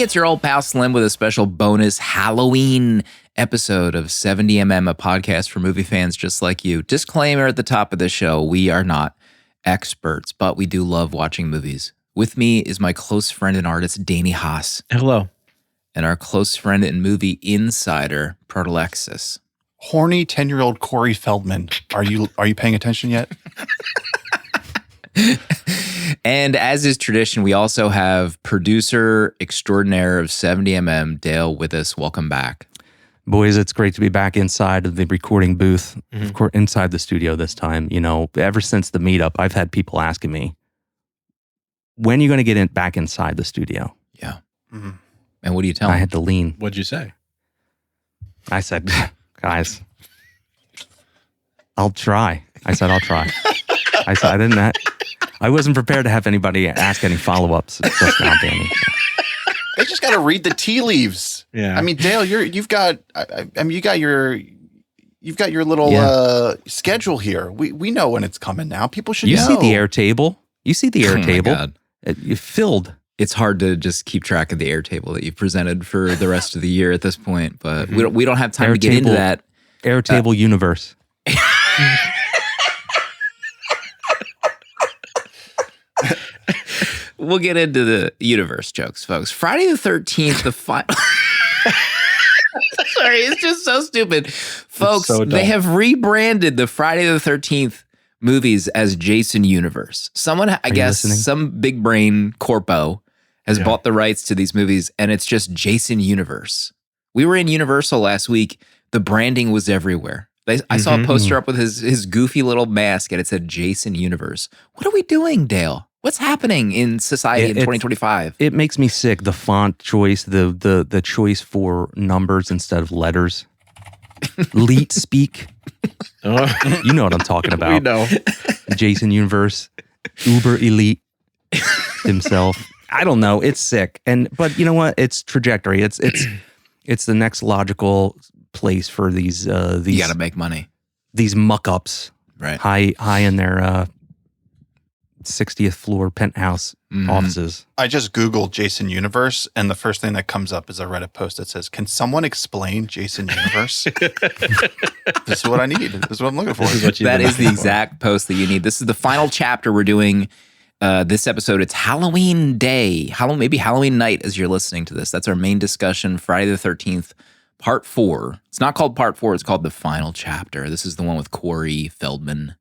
it's your old pal Slim with a special bonus Halloween episode of 70mm, a podcast for movie fans just like you. Disclaimer at the top of the show, we are not experts, but we do love watching movies. With me is my close friend and artist, Danny Haas. Hello. And our close friend and movie insider, Protolexis. Horny 10-year-old Corey Feldman. Are you paying attention yet? And as is tradition, we also have producer extraordinaire of 70mm, Dale, with us. Welcome back. Boys, it's great to be back inside of the recording booth, inside the studio this time. You know, ever since the meetup, I've had people asking me, when are you going to get back inside the studio? Yeah. Mm-hmm. And what do you tell them? I had to lean. What'd you say? I said, guys, I'll try. I said, I'll try. I said, I wasn't prepared to have anybody ask any follow-ups just now, Danny. They just got to read the tea leaves. Yeah. I mean, Dale, you got your little schedule here. We know when it's coming now. People should know. You see the air table. My God. You filled. It's hard to just keep track of the air table that you've presented for the rest of the year at this point, but we don't have time to get into that. Airtable universe. We'll get into the universe jokes, folks. Friday the 13th, the final... Sorry, it's just so stupid. Folks, they have rebranded the Friday the 13th movies as Jason Universe. Someone, I guess, some big brain corpo has bought the rights to these movies, and it's just Jason Universe. We were in Universal last week. The branding was everywhere. I saw a poster up with his goofy little mask, and it said Jason Universe. What are we doing, Dale? What's happening in society in 2025? It makes me sick. The font choice, the choice for numbers instead of letters. Leet speak. You know what I'm talking about. We know. Jason Universe, Uber Elite himself. I don't know. It's sick. But you know what? It's trajectory. It's the next logical place for these. You got to make money. These muck-ups, right? High in their 60th floor penthouse offices. I just Googled Jason Universe, and the first thing that comes up is a Reddit post that says, "Can someone explain Jason Universe?" This is what I need. This is what I'm looking for. That is the exact post that you need. This is the final chapter we're doing this episode. It's Halloween Day. Maybe Halloween night as you're listening to this. That's our main discussion, Friday the 13th, Part 4. It's not called Part 4. It's called the final chapter. This is the one with Corey Feldman.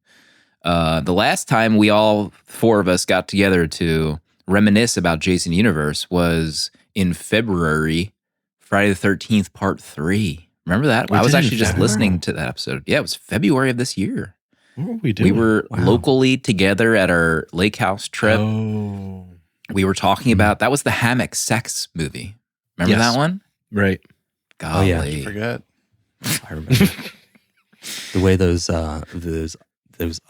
The last time we all four of us got together to reminisce about Jason Universe was in February, Friday the 13th, Part 3. Remember that? I was actually just listening to that episode. Yeah, it was February of this year. What were we doing? We were locally together at our lake house trip. Oh. We were talking about, that was the hammock sex movie. Remember that one? Right. Golly. Oh, yeah. Forget. I remember. The way those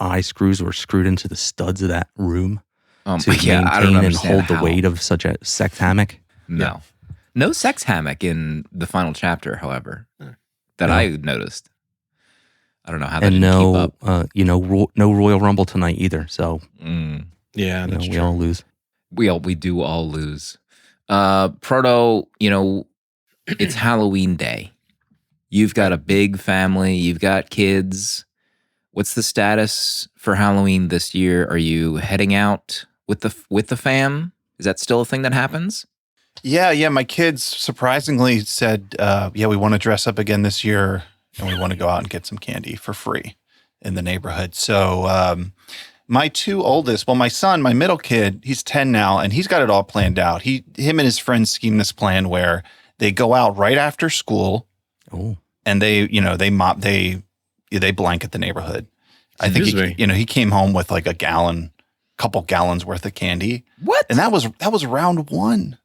eye screws were screwed into the studs of that room to maintain and hold the weight of such a sex hammock. No. No sex hammock in the final chapter, however, that I noticed. I don't know how that didn't keep up. No Royal Rumble tonight either. So yeah, that's true. We all lose. We do all lose. Proto, it's Halloween Day. You've got a big family. You've got kids. What's the status for Halloween this year? Are you heading out with the fam? Is that still a thing that happens? Yeah. My kids surprisingly said, we want to dress up again this year, and we want to go out and get some candy for free in the neighborhood. So my two oldest, my son, my middle kid, he's 10 now, and he's got it all planned out. Him and his friends scheme this plan where they go out right after school, and they blanket the neighborhood. I think he came home with like couple gallons worth of candy. What? And that was round one.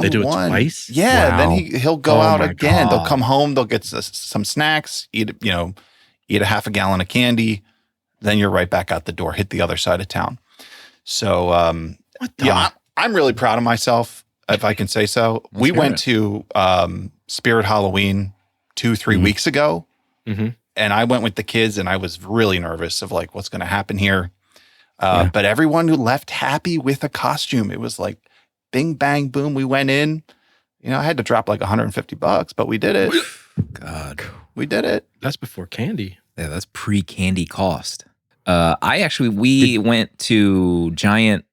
They do it twice? Yeah. Wow. Then he'll go out again. God. They'll come home. They'll get some snacks, eat a half a gallon of candy. Then you're right back out the door, hit the other side of town. So, I'm really proud of myself, if I can say so. We went to Spirit Halloween 2-3 weeks ago. Mm-hmm. And I went with the kids, and I was really nervous of like what's going to happen here. But everyone who left happy with a costume. It was like bing, bang, boom. We went in. I had to drop like $150, but we did it. God, we did it. That's before candy. Yeah, that's pre-candy cost. We went to Giant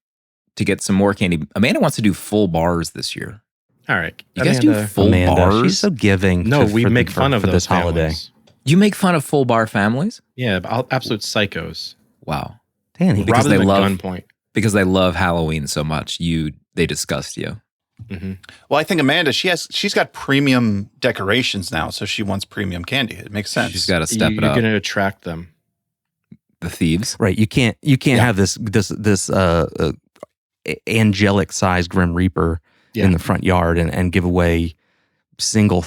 to get some more candy. Amanda wants to do full bars this year. All right. You guys do full bars? She's so giving. No, we make fun of for those this holiday. families. You make fun of full bar families? Yeah, absolute psychos. Wow. Danny. Because Rob them they at love gunpoint. Because they love Halloween so much, they disgust you. Mm-hmm. Well, I think Amanda, she's got premium decorations now, so she wants premium candy. It makes sense. She's got to step it up. You're going to attract them. The thieves, right? You can't have this angelic sized Grim Reaper in the front yard and give away single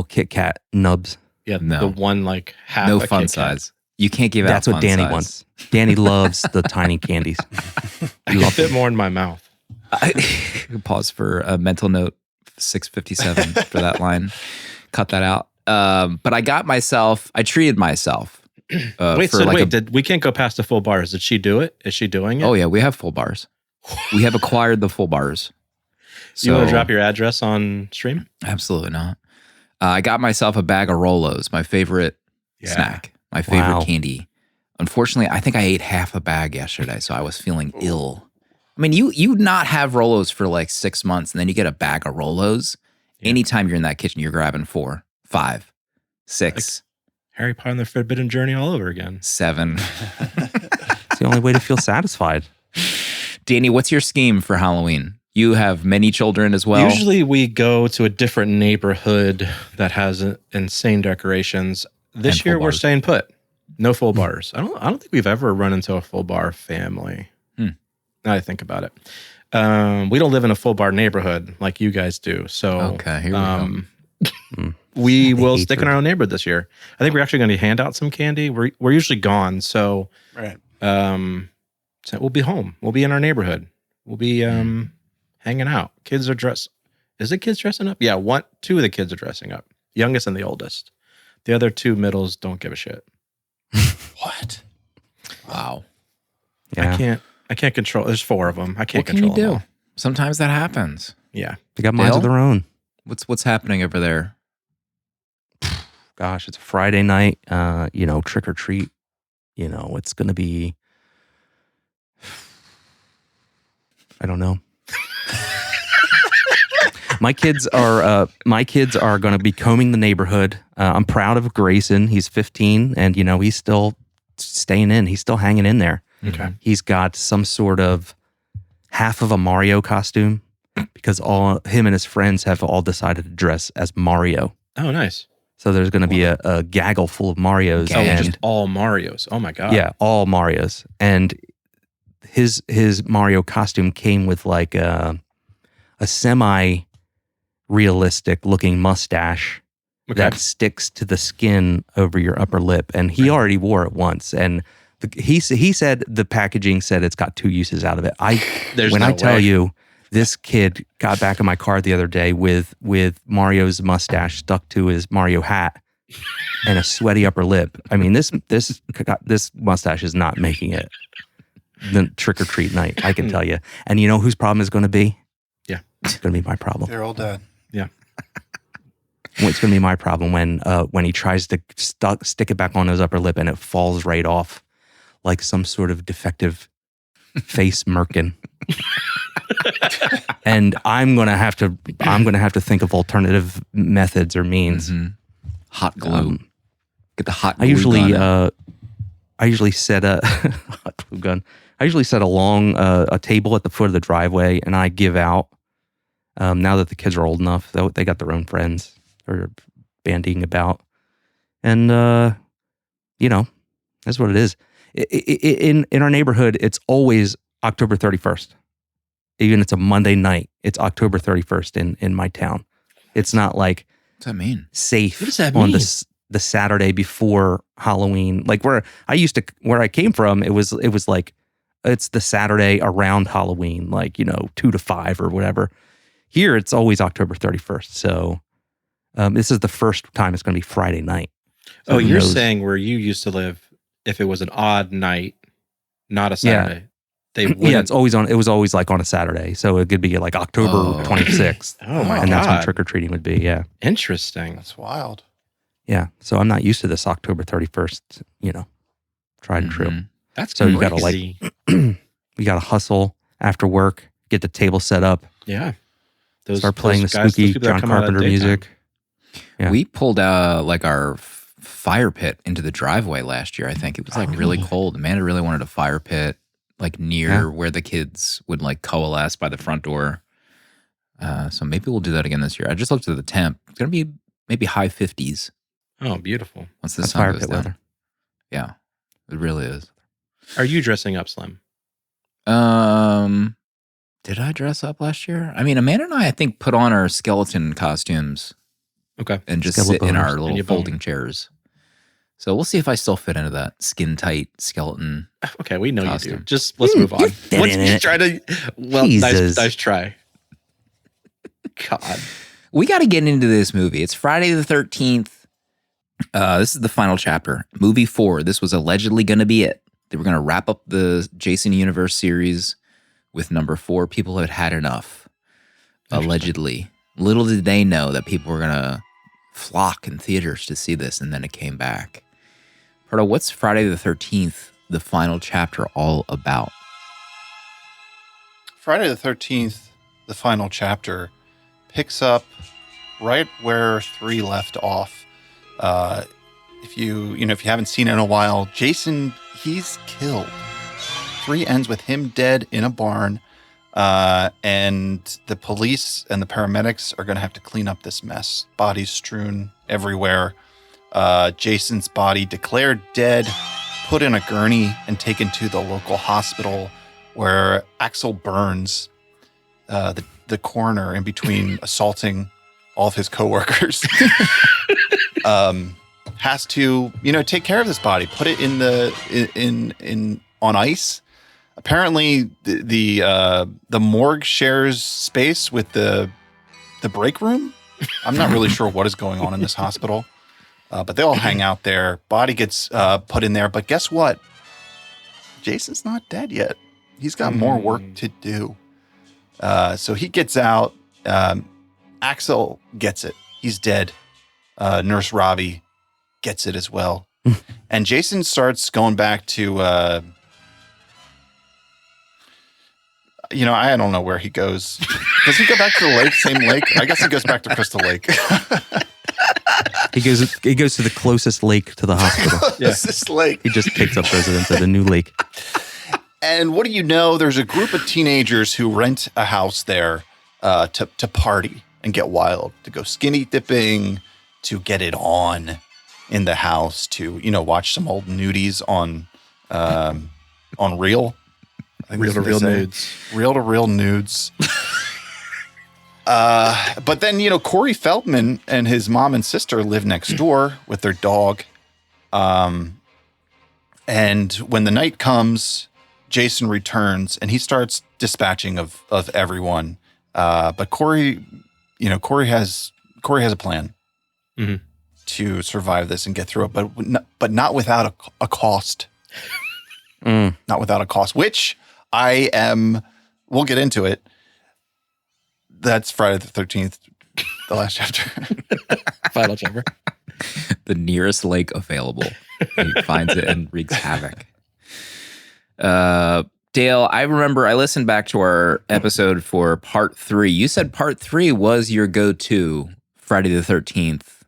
Kit Kat nubs. Yeah, no. The one like half no a fun Kit Kat. size. You can't give That's out. what Danny wants. Danny loves the tiny candies. I can fit more in my mouth. Pause for a mental note. 657 for that line. Cut that out. But I treated myself. We can't go past the full bars. Did she do it? Is she doing it? Oh yeah, we have full bars. We have acquired the full bars. So, you want to drop your address on stream? Absolutely not. I got myself a bag of Rolos, my favorite snack, my favorite candy. Unfortunately, I think I ate half a bag yesterday, so I was feeling ill. I mean, you not have Rolos for like 6 months, and then you get a bag of Rolos. Yeah. Anytime you're in that kitchen, you're grabbing 4, 5, 6. Like Harry Potter and the Forbidden Journey all over again. 7. It's the only way to feel satisfied. Danny, what's your scheme for Halloween? You have many children as well. Usually we go to a different neighborhood that has insane decorations. This year we're staying put. No full bars. I don't think we've ever run into a full bar family. Now I think about it. We don't live in a full bar neighborhood like you guys do. So okay, here we go. We will stick in our own neighborhood this year. I think we're actually going to hand out some candy. We're usually gone, so right. So we'll be home. We'll be in our neighborhood. We'll be hanging out. Kids are dressed. Is it kids dressing up? Yeah, 2 of the kids are dressing up. Youngest and the oldest. The other 2 middles don't give a shit. What? Wow. Yeah. I can't control. There's 4 of them. I can't what control can you them do? all. Sometimes that happens. Yeah. They got minds of their own. What's happening over there? Gosh, it's a Friday night. Trick or treat. It's going to be. I don't know. My kids are going to be combing the neighborhood. I'm proud of Grayson. He's 15, and he's still staying in. He's still hanging in there. Okay. He's got some sort of half of a Mario costume because him and his friends have all decided to dress as Mario. Oh, nice. So there's going to be a gaggle full of Marios. Oh, just all Marios. Oh my God. Yeah, all Marios. And his Mario costume came with like a semi-realistic looking mustache that sticks to the skin over your upper lip. And he already wore it once. And he said the packaging said it's got 2 uses out of it. I tell you, this kid got back in my car the other day with Mario's mustache stuck to his Mario hat and a sweaty upper lip. I mean, this mustache is not making it the trick or treat night. I can tell you. And you know whose problem is going to be? Yeah, it's going to be my problem. They're all dead. Yeah. It's going to be my problem when he tries to stick it back on his upper lip and it falls right off like some sort of defective face merkin. And I'm gonna have to think of alternative methods or means. Mm-hmm. Hot glue. Get the hot glue I usually set a hot glue gun. I usually set along a table at the foot of the driveway, and I give out. Now that the kids are old enough, they got their own friends or bandying about, and that's what it is. In our neighborhood, it's always October 31st. Even it's a Monday night, it's October 31st in my town. It's not like what's that mean? Safe what does that on mean? the Saturday before Halloween. Like where I came from, it was like it's the Saturday around Halloween, like 2 to 5 or whatever. Here it's always October 31st. So this is the first time it's going to be Friday night. So you're saying where you used to live, if it was an odd night, not a Saturday. They wouldn't. Yeah, it's always on. It was always like on a Saturday, so it could be like October 26th. Oh my and that's when God. trick or treating would be. Yeah, Interesting. That's wild. yeah. So I'm not used to this October 31st. Tried and true. That's So you crazy. gotta you gotta hustle after work, get the table set up, Yeah. start playing the those spooky people that John come out at Carpenter daytime. music. Yeah. We pulled like our fire pit into the driveway last year. I think it was like really cold. Amanda really wanted a fire pit like near where the kids would like coalesce by the front door. So maybe we'll do that again this year. I just looked at the temp. It's gonna be maybe high 50s Oh, beautiful. once the That's sun fire goes pit down. weather. Yeah, it really is. Are you dressing up, Slim? Did I dress up last year? I mean, Amanda and I think, put on our skeleton costumes Okay. and just sit in Skeleboners. our And little you bone. folding chairs. So we'll see if I still fit into that skin tight skeleton. Okay, we know you Costume. do. Just let's move on. fit Let's in just it. try to. Well, Jesus. nice try. God. We got to get into this movie. It's Friday the 13th. This is the final chapter. Movie 4. This was allegedly going to be it. They were going to wrap up the Jason Universe series with number 4. People had had enough. Allegedly. Little did they know that people were going to flock in theaters to see this, and then it came back. Pardo, what's Friday the 13th, the final chapter, all about? Friday the 13th, the final chapter, picks up right where 3 left off. If you haven't seen it in a while, Jason, he's killed. 3 ends with him dead in a barn, and the police and the paramedics are going to have to clean up this mess. Bodies strewn everywhere. Jason's body declared dead, put in a gurney, and taken to the local hospital, where Axel Burns, the coroner, in between assaulting all of his coworkers, has to take care of this body, put it in on ice. Apparently, the morgue shares space with the break room. I'm not really sure what is going on in this hospital, but they all hang out there. Body gets put in there, but guess what? Jason's not dead yet. He's got more work to do. So he gets out. Axel gets it. He's dead. Nurse Ravi gets it as well. And Jason starts going back to, I don't know where he goes. Does he go back to the lake? Same lake? I guess he goes back to Crystal Lake. He goes to the closest lake to the hospital. Yes, this lake. He just picks up residents at a new lake. And what do you know? There's a group of teenagers who rent a house there to party and get wild, to go skinny dipping, to get it on in the house, to watch some old nudies on Reel. Reel to reel nudes. Reel to reel nudes. But then Corey Feldman and his mom and sister live next door with their dog. And when the night comes, Jason returns and he starts dispatching of everyone. But Corey has a plan to survive this and get through it, but not without a cost. Not without a cost, which we'll get into it. That's Friday the 13th, the last chapter. Final chapter. The nearest lake available. He finds it and wreaks havoc. Dale, I remember I listened back to our episode for part 3. You said part 3 was your go-to Friday the 13th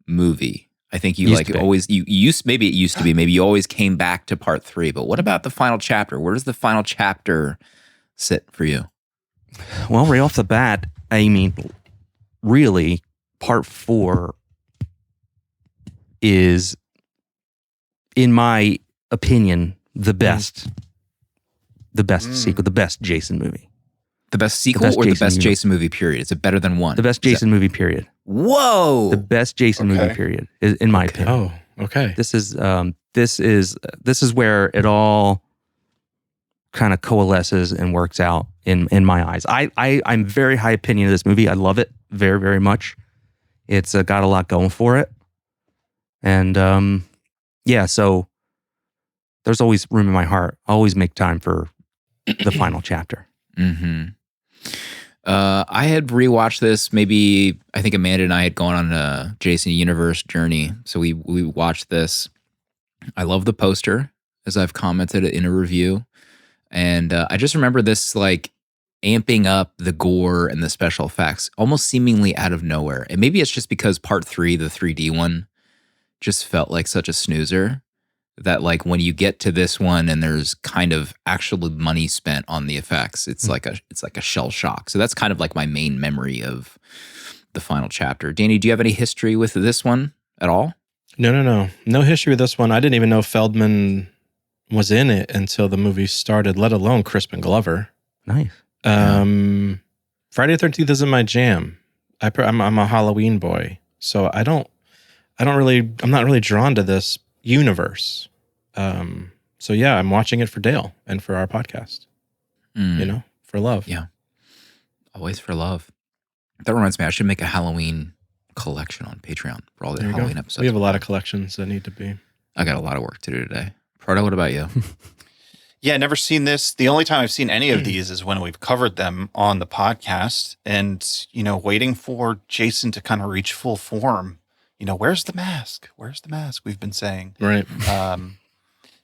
movie. I think you maybe it used to be, maybe you always came back to part 3, but what about the final chapter? Where does the final chapter sit for you? Well, right off the bat, I mean, really, part 4 is, in my opinion, the best sequel, the best Jason movie. The best sequel or the best Jason movie, period? Is it better than 1? The best Jason movie, period. Whoa! The best Jason movie, period, in my opinion. Oh, okay. This is where it all kind of coalesces and works out in my eyes. I'm very high opinion of this movie. I love it very, very much. It's got a lot going for it. And so there's always room in my heart. I always make time for the final chapter. Mm-hmm. I had rewatched this. Maybe I think Amanda and I had gone on a Jason Universe journey, so we watched this. I love the poster, as I've commented in a review, and I just remember this like amping up the gore and the special effects, almost seemingly out of nowhere. And maybe it's just because Part 3, the 3D one, just felt like such a snoozer. That like when you get to this one and there's kind of actual money spent on the effects, it's like a shell shock. So that's kind of like my main memory of the final chapter. Danny, do you have any history with this one at all? No history with this one. I didn't even know Feldman was in it until the movie started, let alone Crispin Glover. Nice. Friday the 13th isn't my jam. I'm a Halloween boy, so I'm not really drawn to this universe. So yeah, I'm watching it for Dale and for our podcast. For love. Yeah. Always for love. That reminds me, I should make a Halloween collection on Patreon for all the Halloween episodes. We have a lot of collections that need to be. I got a lot of work to do today. Proto, what about you? Yeah, never seen this. The only time I've seen any of these is when we've covered them on the podcast, and waiting for Jason to kind of reach full form. Where's the mask? Where's the mask? We've been saying. Right.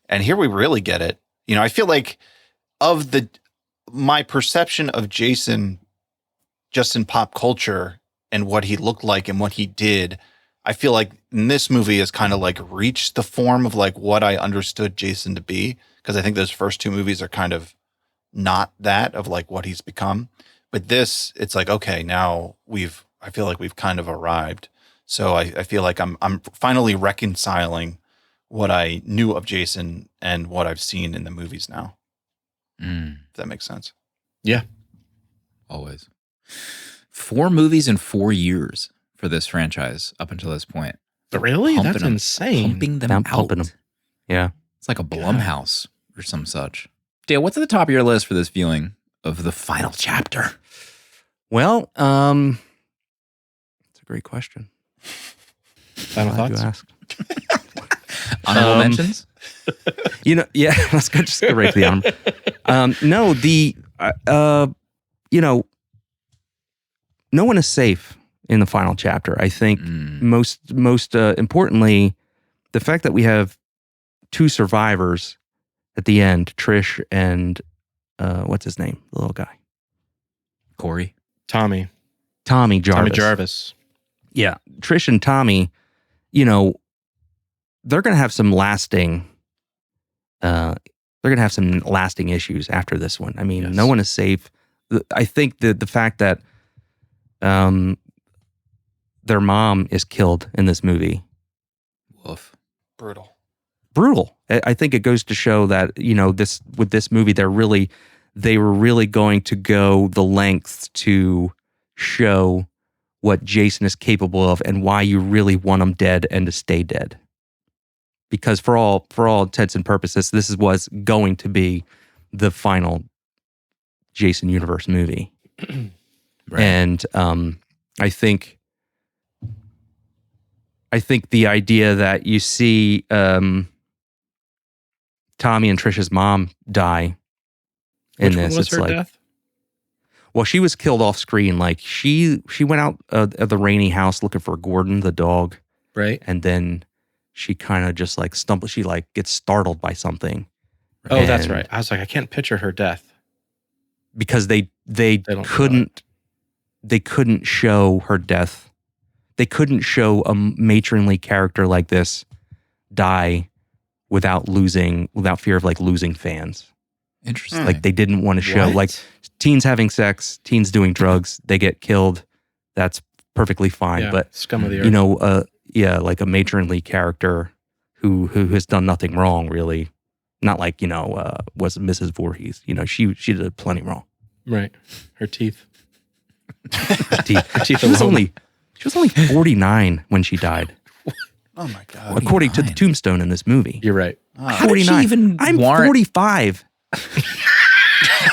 And here we really get it. I feel like my perception of Jason just in pop culture and what he looked like and what he did, I feel like in this movie has kind of like reached the form of like what I understood Jason to be. Because I think those first two movies are kind of not that of like what he's become. But this, it's like, okay, now I feel like we've kind of arrived. So I feel like I'm finally reconciling what I knew of Jason and what I've seen in the movies now. If that makes sense. Yeah. Always. 4 movies in 4 years for this franchise up until this point. Really? Pumping That's them, insane. Pumping them out. Pumping them. Yeah. It's like a Blumhouse or some such. Dale, what's at the top of your list for this viewing of the final chapter? Well, it's a great question. Final Glad thoughts? you asked. Honorable mentions? Yeah, let's go just go right to the honorable. No one is safe in the final chapter. I think most importantly, the fact that we have 2 survivors at the end, Trish and what's his name? The little guy. Corey? Tommy Jarvis. Tommy Jarvis. Yeah. Trish and Tommy, they're going to have some lasting issues after this one. I mean, No one is safe. I think the fact that their mom is killed in this movie. Woof. Brutal. I think it goes to show that, with this movie, they were really going to go the lengths to show what Jason is capable of and why you really want him dead and to stay dead. Because for all intents and purposes, this was going to be the final Jason Universe movie. Right. And I think the idea that you see Tommy and Trisha's mom die in this, Which one was her death? Well, she was killed off screen. Like she went out of the Rainey house looking for Gordon, the dog. Right. And then she kind of just like stumbles. She like gets startled by something. Oh, that's right. I was like, I can't picture her death. Because they couldn't show her death. They couldn't show a matronly character like this die without fear of like losing fans. Interesting. Like they didn't want to show like teens having sex, teens doing drugs, they get killed. That's perfectly fine. Yeah, but scum of the earth. Like a matronly character who has done nothing wrong, really. Not like, was Mrs. Voorhees. She did plenty wrong. Right. Her teeth. She was only 49 when she died. Oh my God. According to the tombstone in this movie. You're right. 49. I'm 45.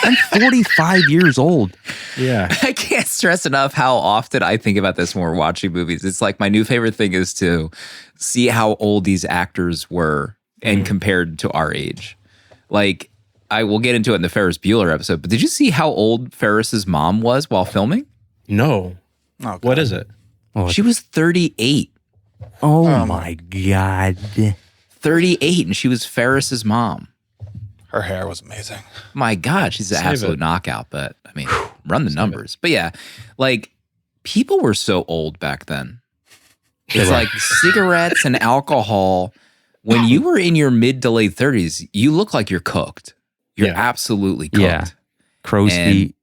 I'm 45 years old. Yeah. I can't stress enough how often I think about this when we're watching movies. It's like my new favorite thing is to see how old these actors were and compared to our age. Like I will get into it in the Ferris Bueller episode, but did you see how old Ferris's mom was while filming? No. Oh, God. What is it? She was 38. Oh my God. 38, and she was Ferris's mom. Her hair was amazing. My God, she's an Save absolute it. knockout, but I mean, run the numbers. But yeah, like people were so old back then. It's like cigarettes and alcohol. When you were in your mid to late 30s, you look like you're cooked. You're Yeah. absolutely cooked. Yeah. Crow's And- feet.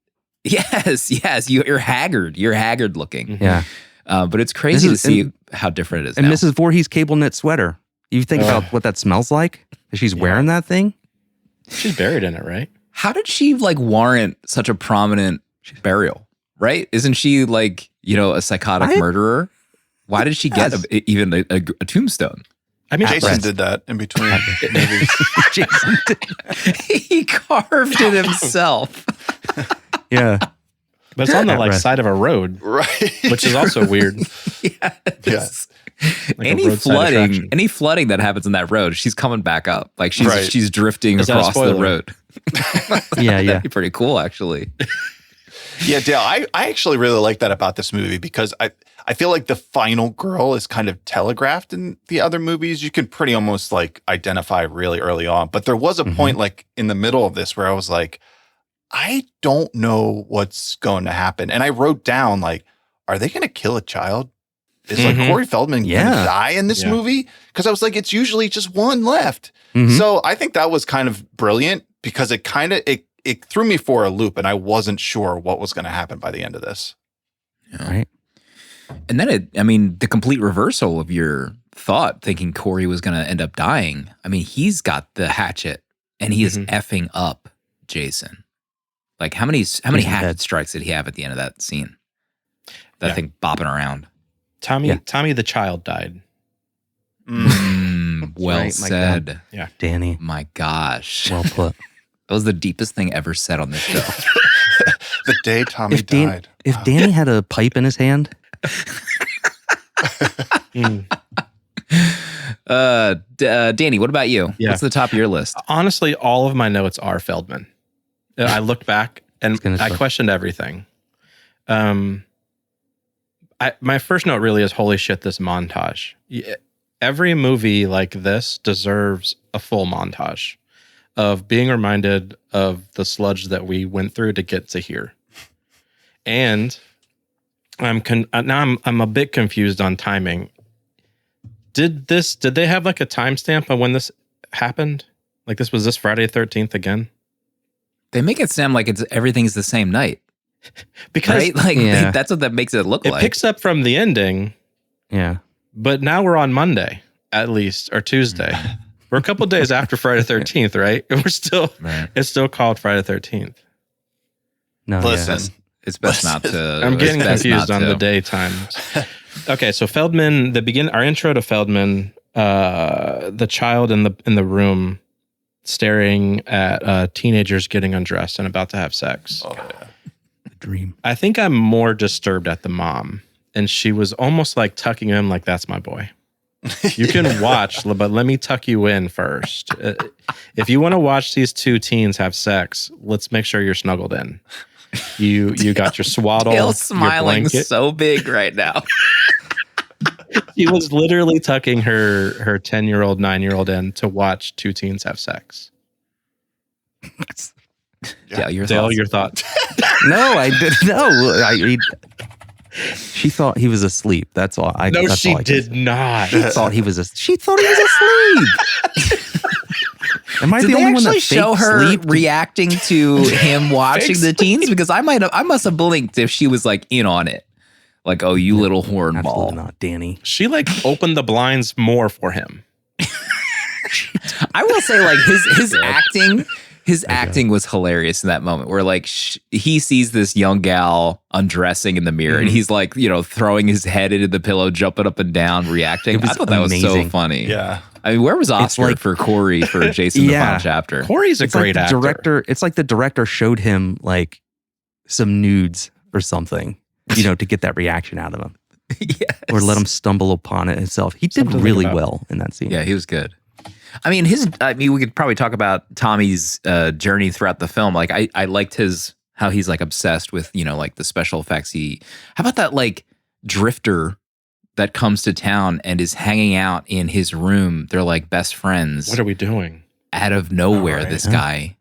Yes. You're haggard. You're haggard looking. Yeah. But it's crazy to Mrs. see how different it is And now. Mrs. Voorhees cable knit sweater. You think about what that smells like? She's wearing that thing? She's buried in it, right? How did she like warrant such a prominent burial? Right? Isn't she like, a psychotic murderer? Why did she get even a tombstone? I mean, Jason did that in between movies. Jason did. He carved it himself. Yeah. but it's on the At like rest. side of a road, Right. which is also weird. Yes. Like a Any roadside attraction. flooding that happens in that road, she's coming back up. Like Right. she's drifting Is that a across the spoiler? road. Yeah, yeah. That'd be pretty cool, actually. Yeah, Dale, I actually really like that about this movie because I feel like the final girl is kind of telegraphed in the other movies. You can pretty almost like identify really early on. But there was a point like in the middle of this where I was like, I don't know what's going to happen. And I wrote down like, are they going to kill a child? Is like Corey Feldman going to die in this movie? Because I was like, it's usually just one left. So I think that was kind of brilliant because it kind of, it threw me for a loop and I wasn't sure what was going to happen by the end of this. Right. And then the complete reversal of your thought, thinking Corey was going to end up dying. I mean, he's got the hatchet and he is effing up Jason. Like how many hatchet strikes did he have at the end of that scene? That thing bopping around. Tommy the child died. Well right, my said. God. Yeah. Danny. My gosh. Well put. That was the deepest thing ever said on this show. The day Tommy died. If Danny had a pipe in his hand, Danny, what about you? Yeah. What's the top of your list? Honestly, all of my notes are Feldman. I looked back and I questioned everything. My first note really is, holy shit, this montage. Every movie like this deserves a full montage of being reminded of the sludge that we went through to get to here. And I'm a bit confused on timing. Did they have like a timestamp on when this happened? Like this was this Friday the 13th again? They make it sound like everything's the same night. Because right? Like that's what that makes it look like. It picks up from the ending. yeah. But now we're on Monday, at least, or Tuesday. We're a couple days after Friday the 13th, right? And we're still, it's still called Friday the 13th. No, Listen, It's best not to. I'm getting it's best confused not on to. the day times. Okay, so Feldman, our intro to Feldman, the child in the room staring at teenagers getting undressed and about to have sex. Oh, yeah. The dream. I think I'm more disturbed at the mom. And she was almost like tucking him like, that's my boy. You can watch, but let me tuck you in first. If you want to watch these two teens have sex, let's make sure you're snuggled in. You got your swaddle, Dale's your smiling blanket. so big right now. She was literally tucking her 10-year-old, 9-year-old in to watch two teens have sex. Dale, your Dale, thoughts? your thoughts? No, I didn't. No, she thought he was asleep. That's all. No, that's she all I can did say. not. She thought he was asleep. Am I Did the they only one actually that show faked her sleep? reacting to him watching the teens? Because I must have blinked if she was like in on it. Like, oh, you little Absolutely hornball. not, Danny. She like opened the blinds more for him. I will say, like his acting was hilarious in that moment where like he sees this young gal undressing in the mirror and he's like, throwing his head into the pillow, jumping up and down, reacting. It was I thought that was so amazing. funny. Yeah. I mean, where was Oscar like- for Corey for Jason the Yeah. final chapter? Corey's a It's like great the actor. director. It's like the director showed him like some nudes or something, to get that reaction out of him, Yes. or let him stumble upon it himself. He did Something to really think about. well in that scene. Yeah, he was good. I mean, we could probably talk about Tommy's journey throughout the film. Like, I liked how he's like obsessed with, like the special effects. How about that like drifter that comes to town and is hanging out in his room? They're like best friends. What are we doing? Out of nowhere, right. this guy.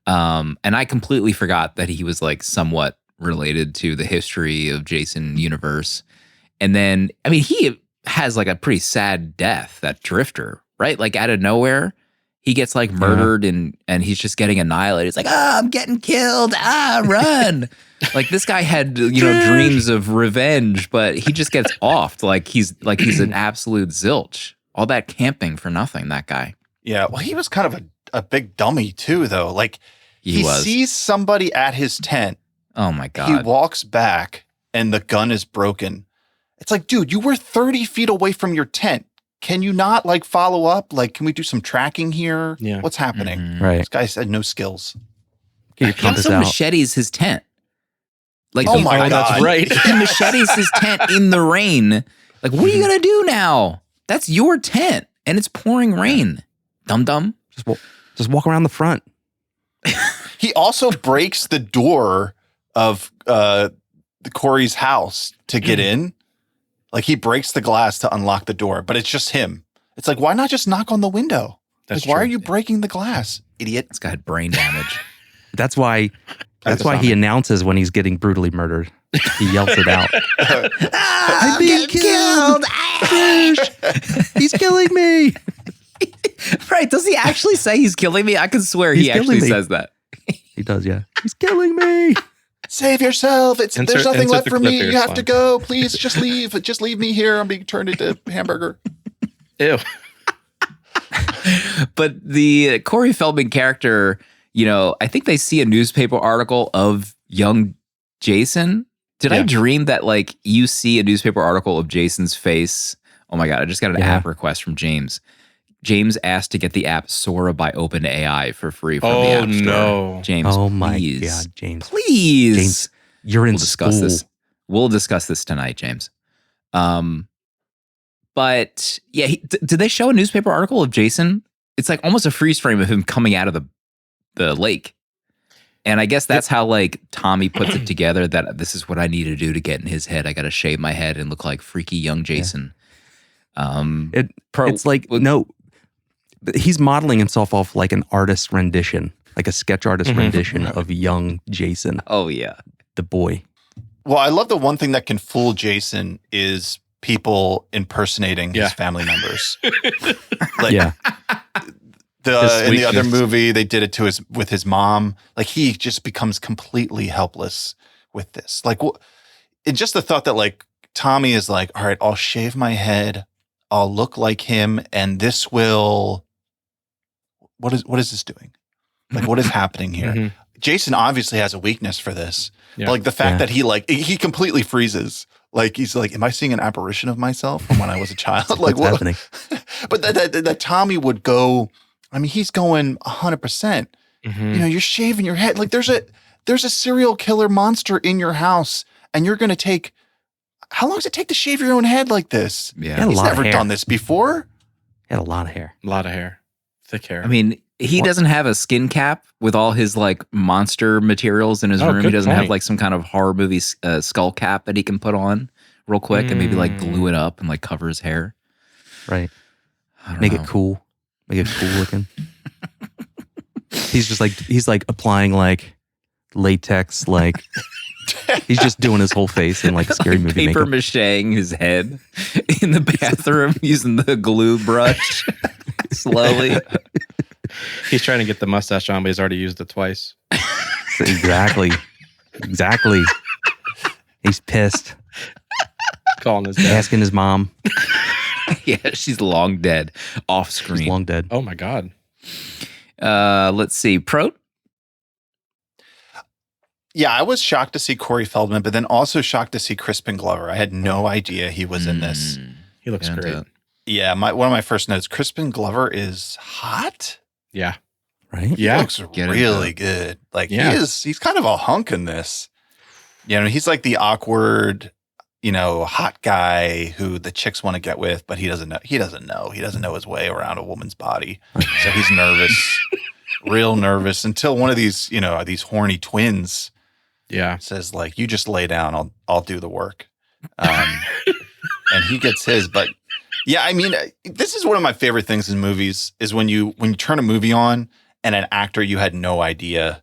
And I completely forgot that he was like somewhat related to the history of Jason universe. And then, I mean, he has like a pretty sad death, that drifter, right? Like out of nowhere, he gets like murdered and he's just getting annihilated. It's like, I'm getting killed. Run. Like this guy had, dreams of revenge, but he just gets offed. Like he's an absolute zilch. All that camping for nothing, that guy. Yeah. Well, he was kind of a big dummy too, though. Like he sees somebody at his tent. Oh my God. He walks back and the gun is broken. It's like, dude, you were 30 feet away from your tent. Can you not like follow up? Like, can we do some tracking here? Yeah. What's happening? Mm-hmm. Right. This guy said no skills. Get your He compass also out. machetes his tent. Like, Oh my God. That's right. He machetes his tent in the rain. Like, what are you going to do now? That's your tent and it's pouring rain. Dum-dum. Just walk around the front. He also breaks the door of Corey's house to get in. Like he breaks the glass to unlock the door, but it's just him. It's like, why not just knock on the window? That's Why true. are you breaking the glass, idiot? This guy had brain damage. That's why he announces when he's getting brutally murdered. He yells it out. I'm being killed. He's killing me. Right. Does he actually say he's killing me? I can swear he actually killing me. says that. He does, yeah. He's killing me. Save yourself. There's nothing insert left the for clip me. here, You have Slime. to go. Please just leave. Just leave me here. I'm being turned into hamburger. Ew. But the Corey Feldman character, I think they see a newspaper article of young Jason. Did I dream that like you see a newspaper article of Jason's face? Oh my God, I just got an app request from James. James asked to get the app Sora by OpenAI for free from the App Store. No. James, Oh my please. God, James. Please. James, you're in We'll discuss school. this. We'll discuss this tonight, James. But yeah, did they show a newspaper article of Jason? It's like almost a freeze frame of him coming out of the lake. And I guess that's how like Tommy puts it together that this is what I need to do to get in his head. I got to shave my head and look like freaky young Jason. It's like, no, he's modeling himself off like an artist rendition, like a sketch artist rendition of young Jason, Oh yeah. the boy. Well, I love the one thing that can fool Jason is people impersonating his family members. Like Yeah. in the other movie, they did it with his mom. Like he just becomes completely helpless with this. Like, it's just the thought that like Tommy is like, all right, I'll shave my head, I'll look like him, and this will. What is this doing? Like, what is happening here? Mm-hmm. Jason obviously has a weakness for this. Yeah. But like the fact that he completely freezes. Like he's like, am I seeing an apparition of myself from when I was a child? Like What's happening? But that Tommy would go. I mean, he's going 100%. You're shaving your head. Like there's a serial killer monster in your house, and you're going to take. How long does it take to shave your own head like this? Yeah. He had a He's lot of never hair. done this before. He had a lot of hair. A lot of hair. Thick hair. I mean, he doesn't have a skin cap with all his like monster materials in his room. He good doesn't have point. like some kind of horror movie skull cap that he can put on real quick and maybe like glue it up and like cover his hair. Right. I don't Make know. it cool. Make it cool looking. He's like applying like latex, like he's just doing his whole face in like a scary movie Paper makeup. macheing his head in the bathroom using the glue brush slowly. he's trying to get the mustache on, but he's already used it twice. Exactly. He's pissed. Calling his dad. Asking his mom. Yeah, she's long dead off screen. She's long dead. Oh my God. Let's see. Prote? Yeah, I was shocked to see Corey Feldman, but then also shocked to see Crispin Glover. I had no idea he was in this. He looks And, great. Yeah, one of my first notes, Crispin Glover is hot. Yeah. Right? He Yeah. looks really good. Like Yeah. he's kind of a hunk in this. He's like the awkward, hot guy who the chicks want to get with, but he doesn't know. He doesn't know his way around a woman's body. So he's nervous, real nervous, until one of these, these horny twins says like, you just lay down. I'll do the work. And he gets his, but yeah, I mean, this is one of my favorite things in movies is when you turn a movie on and an actor you had no idea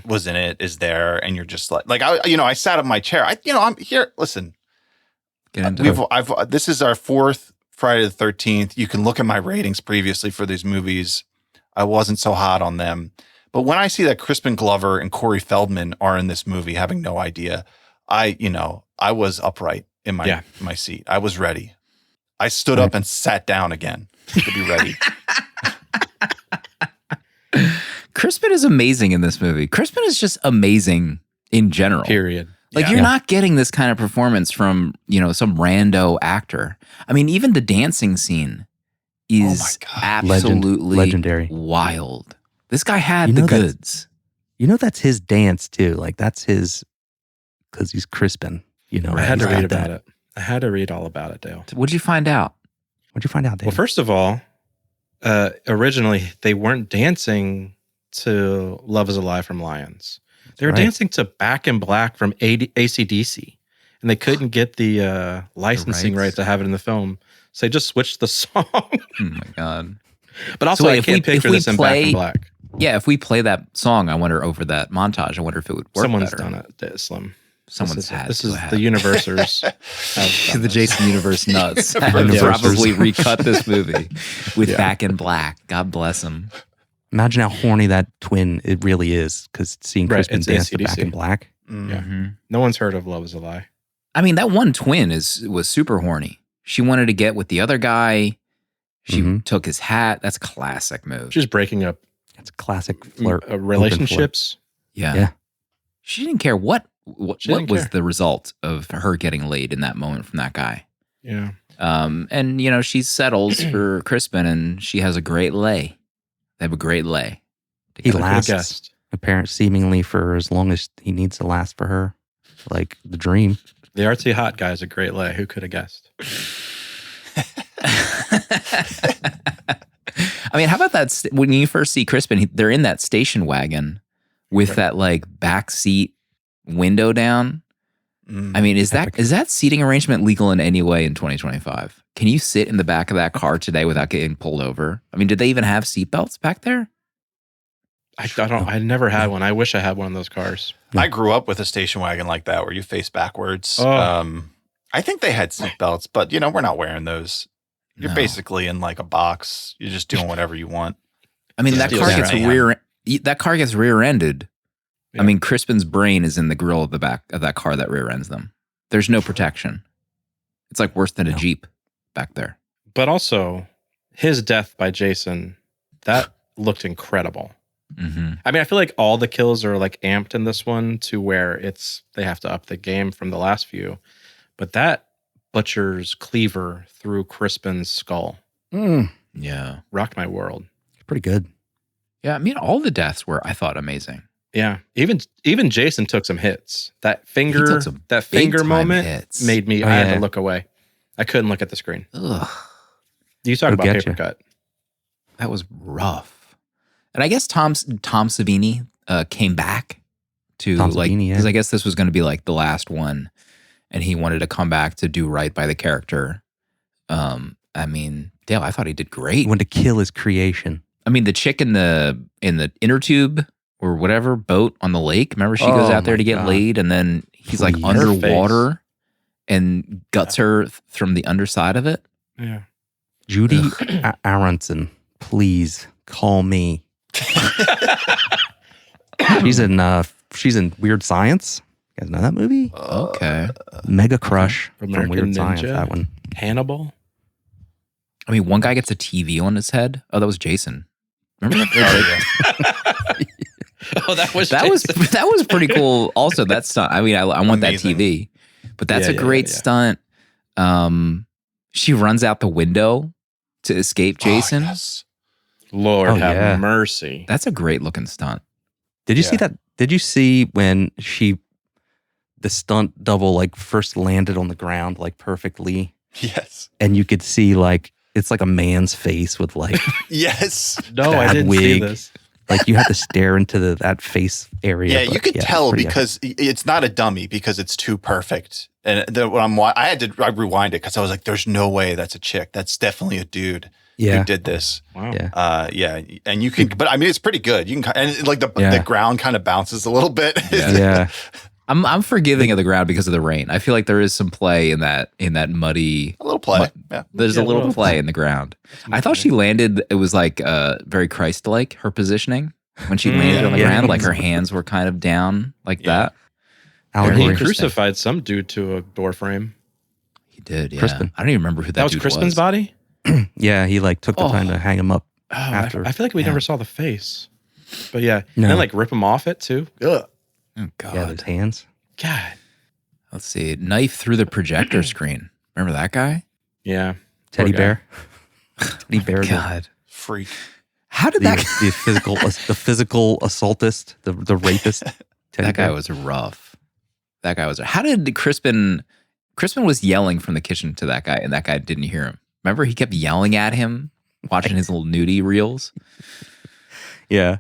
was in it is there, and you're just like I sat up in my chair. I'm here. Listen, this is our fourth Friday the 13th. You can look at my ratings previously for these movies. I wasn't so hot on them, but when I see that Crispin Glover and Corey Feldman are in this movie, having no idea, I was upright in my seat. I was ready. I stood up and sat down again to be ready. Crispin is amazing in this movie. Crispin is just amazing in general. Period. Like you're not getting this kind of performance from, some rando actor. I mean, even the dancing scene is absolutely legendary, wild. This guy had the goods. That's his dance too. Like that's his, because he's Crispin. I had to read about it. I had to read all about it, Dale. What'd you find out? Dave? Well, first of all, originally they weren't dancing to Love is Alive from Lions. They were dancing to Back in Black from AC/DC, and they couldn't get the licensing right to have it in the film, so they just switched the song. Oh my God. But also, I can't picture this in Back in Black. Yeah, if we play that song, I wonder over that montage, I wonder if it would work Someone's better. done it, Slim. Someone's had This is the Universers. The Jason Universe nuts. Probably recut this movie with Back in Black. God bless him. Imagine how horny that twin it really is, because seeing Crispin dance to Back in Black. Yeah. No one's heard of Love is a Lie. I mean, that one twin was super horny. She wanted to get with the other guy. She took his hat. That's a classic move. She's breaking up. That's classic flirt. Relationships. Yeah. She didn't care what was the result of her getting laid in that moment from that guy. Yeah. And she settles for Crispin, and she has a great lay. They have a great lay. He lasts apparently seemingly for as long as he needs to last for her. Like the dream. The artsy hot guy is a great lay. Who could have guessed? I mean, how about that? When you first see Crispin, they're in that station wagon with that like back seat window down. I mean, is that seating arrangement legal in any way in 2025? Can you sit in the back of that car today without getting pulled over? I mean, did they even have seatbelts back there? I don't. I never had one. I wish I had one of those cars. I grew up with a station wagon like that where you face backwards. I think they had seatbelts, but we're not wearing those. You're basically in like a box. You're just doing whatever you want. I mean, that car gets rear-ended. Yeah. I mean, Crispin's brain is in the grill of the back of that car that rear ends them. There's no protection. It's like worse than a Jeep back there. But also, his death by Jason, that looked incredible. Mm-hmm. I mean, I feel like all the kills are like amped in this one to where they have to up the game from the last few. But that butcher's cleaver through Crispin's skull. Yeah. Rocked my world. Pretty good. Yeah, I mean, all the deaths were, I thought, amazing. Yeah, even Jason took some hits. That finger moment made me. I had to look away. I couldn't look at the screen. Ugh. You talk about paper cut. That was rough. And I guess Tom Savini came back to because I guess this was going to be like the last one, and he wanted to come back to do right by the character. I mean, Dale, I thought he did great. He wanted to kill his creation. I mean, the chick in the inner tube or whatever boat on the lake. Remember, she goes out there to get laid, and then he's like underwater and guts her from the underside of it. Yeah, Judy Aronson, please call me. She's in Weird Science. You guys know that movie? Okay. Mega crush from Weird Ninja, Science. That one. Hannibal. I mean, one guy gets a TV on his head. Oh, that was Jason. Remember that? That was pretty cool. Also, that stunt. I mean, I want Amazing. that TV, but that's a great stunt. She runs out the window to escape Jason. Oh, yes. Lord have mercy. That's a great looking stunt. Did you see that? Did you see when she the stunt double like first landed on the ground like perfectly. Yes. And you could see like it's like a man's face with like Yes. No, I bad didn't see wig. this. Like you had to stare into that face area. Yeah, but you could it's tell pretty because it's not a dummy because it's too perfect. And when I had to rewind it because I was like, "There's no way that's a chick. That's definitely a dude yeah. who did this." Wow. Yeah. Yeah, and you can, but I mean, it's pretty good. You can, and like the ground kind of bounces a little bit. Yeah. I'm forgiving of the ground because of the rain. I feel like there is some play in that muddy. A little play. Yeah. There's a little play in the ground. I thought she landed. It was like very Christ-like, her positioning when she landed on the ground. Like her hands were kind of down like that. He Allegory. crucified some dude to a door frame. He did. Yeah. Crispin. I don't even remember who that was dude Crispin's body? Yeah, he like took the time to hang him up Oh, after. I feel like we never saw the face. But yeah. No. And like rip him off it too. Ugh. Oh God. Yeah, those hands. God. Let's see. Knife through the projector screen. Remember that guy? Yeah. Teddy Poor guy. bear. Teddy bear. God. Freak. How did The, that the physical assaultist, the rapist. Teddy that guy bear. was rough. That guy was. How did Crispin was yelling from the kitchen to that guy, and that guy didn't hear him. Remember, he kept yelling at him, watching his little nudie reels. Yeah.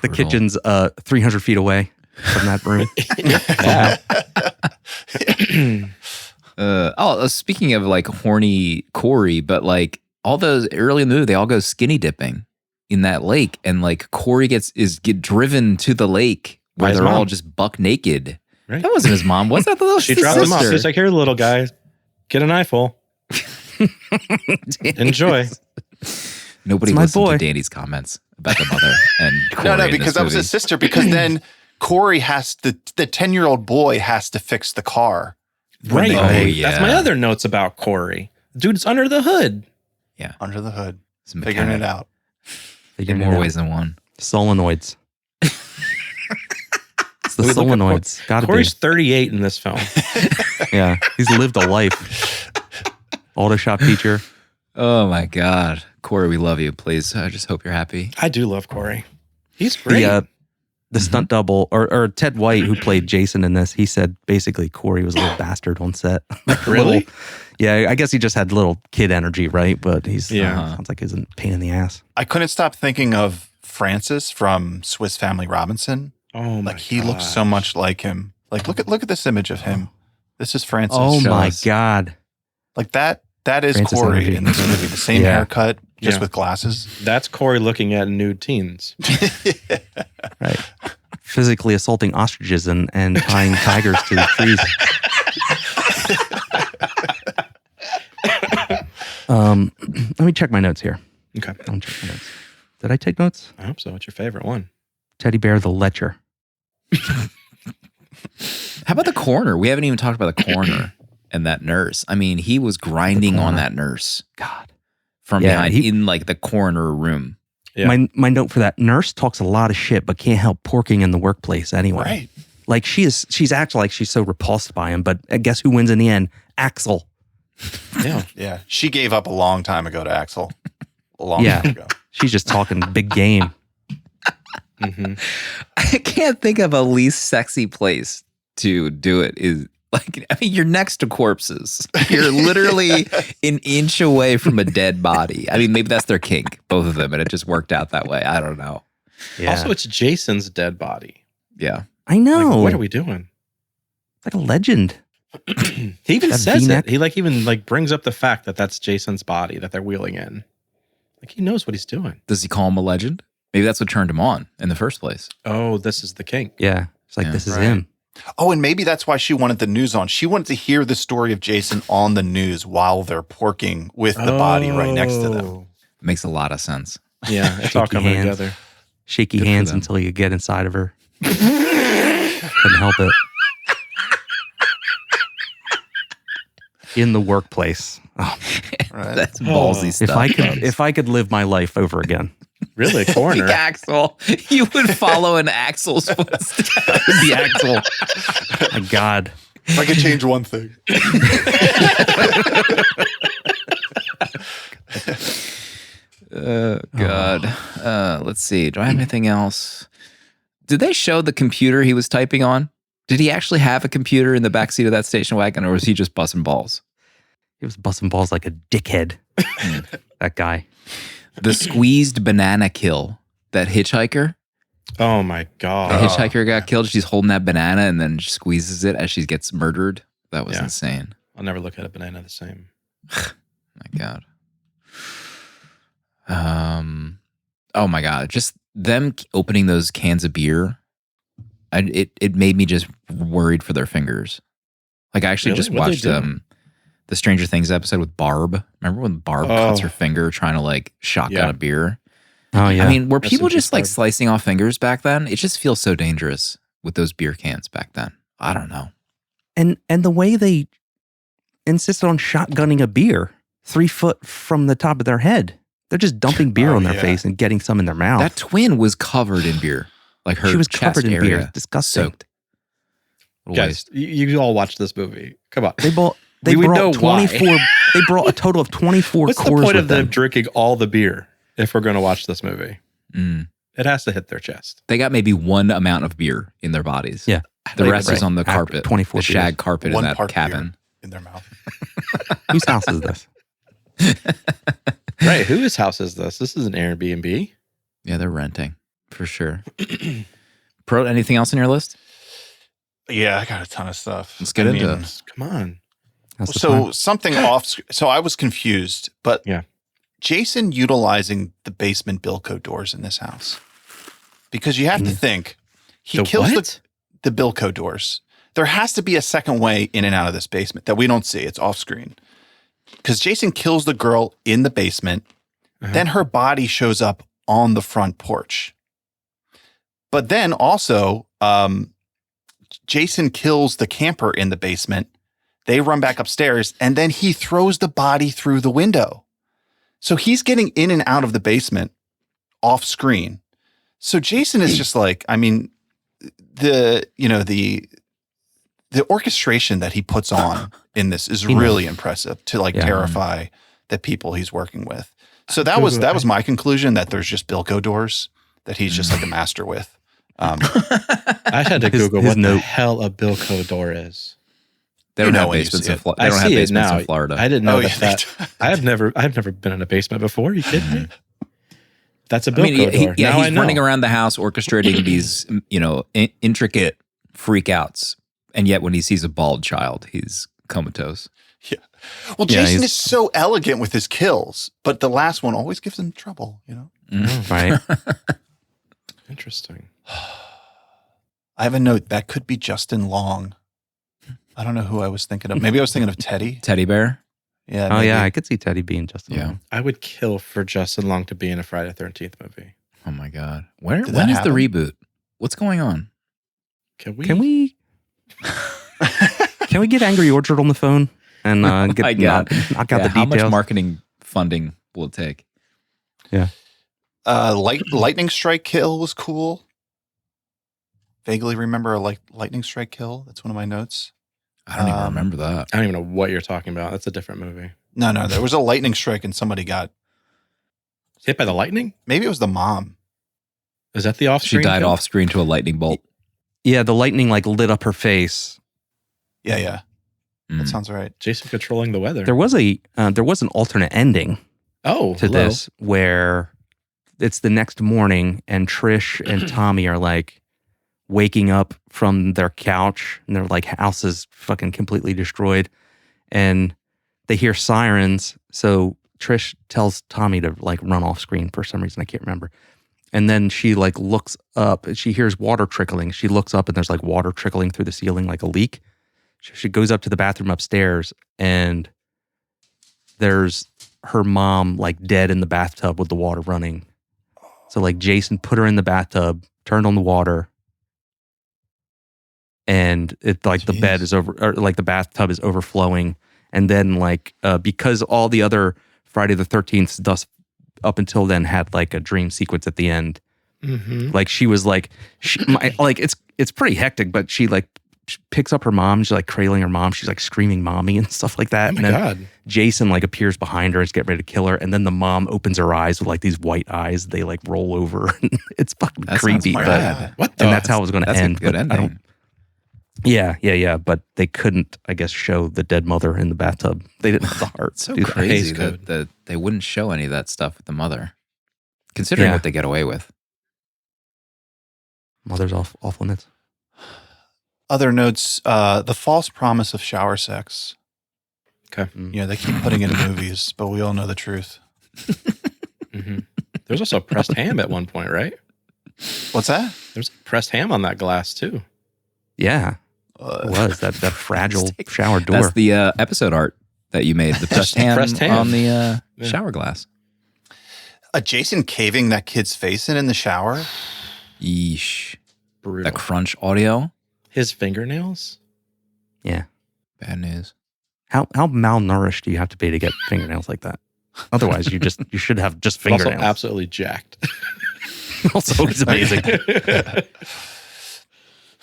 The Brutal. kitchen's 300 feet away from that room. Speaking of like horny Corey, but like all those early in the movie, they all go skinny dipping in that lake, and like Corey gets driven to the lake By where his they're all mom. just buck naked. Right. That wasn't his mom. Was that the She his dropped him off. sister? She's like, here, little guy, get an eyeful. Enjoy. Nobody It's my listened boy. to Danny's comments about the mother and Corey No, in because this that was movie. his sister. Because then Corey has the 10-year-old boy has to fix the car. Right. Oh, yeah. That's my other notes about Corey. Dude's under the hood. Under the hood, It's a figuring it mechanic out. in Figuring it more out. ways than one. Solenoids. It's the Wait, look at solenoids. Gotta be. Corey's 38 in this film. Yeah. He's lived a life. Auto shop teacher. Oh my God, Corey, we love you. Please, I just hope you're happy. I do love Corey. He's great. The stunt double, or Ted White, who played Jason in this, he said basically Corey was a little bastard on set. Really? Yeah, I guess he just had little kid energy, right? But he's Yeah. sounds like he's a pain in the ass. I couldn't stop thinking of Francis from Swiss Family Robinson. Oh my Like he looks so much like him. Like look at this image of him. This is Francis. Oh show my us. God. Like that is Francis Corey energy. in this movie. The same Yeah. haircut, just Yeah. with glasses. That's Corey looking at nude teens. Right. Physically assaulting ostriches and tying tigers to trees. Let me check my notes here. Okay. I'll check my notes. Did I take notes? I hope so. What's your favorite one? Teddy Bear the Lecher. How about the coroner? We haven't even talked about the coroner and that nurse. I mean, he was grinding on that nurse God. from Yeah, behind in like the coroner room. Yeah. My note for that nurse talks a lot of shit, but can't help porking in the workplace anyway. Right. Like she's acting like she's so repulsed by him, but guess who wins in the end? Axel. Yeah. Yeah. She gave up a long time ago to Axel. A long Yeah. time ago. She's just talking big game. hmm I can't think of a least sexy place to do it. Is like, I mean, you're next to corpses. You're literally an inch away from a dead body. I mean, maybe that's their kink, both of them, and it just worked out that way. I don't know. Yeah. Also, it's Jason's dead body. Yeah. I know. Like, what are we doing? It's like a legend. He even That says V-neck? it. He even brings up the fact that that's Jason's body that they're wheeling in. Like he knows what he's doing. Does he call him a legend? Maybe that's what turned him on in the first place. Oh, this is the kink. Yeah. It's like, Yeah. this is Right. him. Oh, and maybe that's why she wanted the news on. She wanted to hear the story of Jason on the news while they're porking with the body right next to them. Oh. Makes a lot of sense. Yeah, it's all Shaky coming hands. together. Shaky Good for hands them. until you get inside of her. Couldn't help it. In the workplace. Oh, Right? That's ballsy stuff. if I could live my life over again. Really, a corner. Like Axel, you would follow in Axel's footsteps. The Axel. My God. If I could change one thing. God. Let's see. Do I have anything else? Did they show the computer he was typing on Did he actually have a computer in the backseat of that station wagon, or was he just busting balls? He was busting balls like a dickhead. That guy. The squeezed banana kill. That hitchhiker. Oh my The God. hitchhiker got killed. She's holding that banana and then she squeezes it as she gets murdered. That was insane. I'll never look at a banana the same. My God. Oh my God. Just them opening those cans of beer. It made me just worried for their fingers. Like I actually just watched the Stranger Things episode with Barb. Remember when Barb cuts her finger trying to like shotgun a beer? Oh yeah. I mean, were people just like slicing off fingers back then? It just feels so dangerous with those beer cans back then. I don't know. And the way they insisted on shotgunning a beer 3 foot from the top of their head. They're just dumping beer on their face and getting some in their mouth. That twin was covered in beer. Like her she was chest covered in area beer. Disgusting. soaked. Guys, you all watch this movie. Come on. They brought know 24. why. They brought a total of 24 What's the Coors point with of them them. drinking all the beer if we're going to watch this movie? Mm. It has to hit their chest. They got maybe one amount of beer in their bodies. Yeah. The rest is on the After carpet. 24 the shag beers. carpet One in that part cabin. beer in their mouth. Whose house is this? Right. Whose house is this? This is an Airbnb. Yeah, they're renting for sure. Pro, anything else on your list? Yeah, I got a ton of stuff. Let's get into it. Come on. That's the So plan. something off. So I was confused, but Yeah. Jason utilizing the basement Bilko doors in this house, because you have to think he The kills what? the Bilko doors. There has to be a second way in and out of this basement that we don't see. It's off screen. Because Jason kills the girl in the basement, then her body shows up on the front porch. But then also, Jason kills the camper in the basement. They run back upstairs, and then he throws the body through the window. So he's getting in and out of the basement off screen. So Jason is just like, I mean, the orchestration that he puts on in this is really impressive to like terrify the people he's working with. So that was my conclusion, that there's just Bilko doors that he's just like a master with. I had to Google what the hell a Bilko door is. They don't have basements in Florida. They don't have basements in Florida. I didn't know that. I've never been in a basement before. Are you kidding me? That's a Bilko door. Now he's running around the house orchestrating these, intricate freakouts, and yet when he sees a bald child, he's comatose. Yeah. Well, Jason is so elegant with his kills, but the last one always gives him trouble, Right. Interesting. I have a note that could be Justin Long. I don't know who I was thinking of. Maybe I was thinking of Teddy. Teddy Bear? Yeah. Oh maybe. yeah, I could see Teddy being Justin. Yeah. Long. I would kill for Justin Long to be in a Friday the 13th movie. Oh my God. When Did is that the happen? reboot? What's going on? Can we? Can we get Angry Orchard on the phone and knock out the How much details? marketing funding will it take? Yeah. Lightning strike kill was cool. Vaguely remember a lightning strike kill. That's one of my notes. I don't even remember that. I don't even know what you're talking about. That's a different movie. No, there was a lightning strike and somebody got Hit by the lightning? maybe it was the mom. Is that the She off-screen? died kill? off screen to a lightning bolt. Yeah, the lightning like lit up her face. Yeah. Mm. That sounds right. Jason controlling the weather. There was an alternate ending to to this where it's the next morning and Trish and Tommy are like waking up from their couch and their like house is fucking completely destroyed and they hear sirens. So Trish tells Tommy to like run off screen for some reason. I can't remember. And then she like looks up, she hears water trickling. She looks up and there's like water trickling through the ceiling like a leak. She goes up to the bathroom upstairs and there's her mom like dead in the bathtub with the water running. So like Jason put her in the bathtub, turned on the water, and it like the bed is over, or like the bathtub is overflowing. And then like because all the other Friday the 13th thus up until then had like a dream sequence at the end. Mm-hmm. Like she was like, it's pretty hectic, but she like picks up her mom. She's like cradling her mom. She's like screaming mommy and stuff like that. Oh my and then God. Jason like appears behind her and is getting ready to kill her. And then the mom opens her eyes with like these white eyes. They like roll over. It's fucking That sounds creepy. bad. But, What and that's how it was going to That's end. a good but ending. Yeah. But they couldn't, I guess, show the dead mother in the bathtub. They didn't have the heart. It's so to do that. crazy Haze code. that they wouldn't show any of that stuff with the mother, considering Yeah. what they get away with. Mother's off limits. Other notes: the false promise of shower sex. Okay. Yeah, they keep putting it in movies, but we all know the truth. Mm-hmm. There's also pressed ham at one point, right? What's that? There's pressed ham on that glass too. Yeah, it was that fragile shower door. That's the episode art that you made. The pressed ham on the Yeah. shower glass. Jason caving that kid's face in the shower. Yeesh. Brutal. That crunch audio. His fingernails. Yeah. Bad news. How malnourished do you have to be to get fingernails like that? Otherwise, you should have just Also fingernails. absolutely jacked. Also, it's amazing.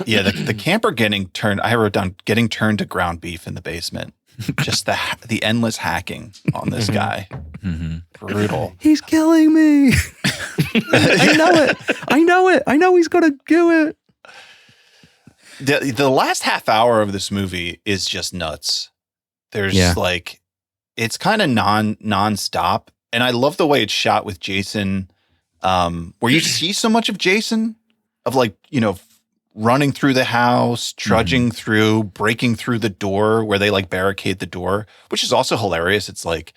Yeah, the camper getting turned. I wrote down getting turned to ground beef in the basement. Just the endless hacking on this guy. Mm-hmm. Brutal. He's killing me. I know it. I know he's gonna do it. The last half hour of this movie is just nuts. There's like, it's kind of non-stop. And I love the way it's shot with Jason, where you see so much of Jason, of like, running through the house, trudging through, breaking through the door where they like barricade the door, which is also hilarious. It's like,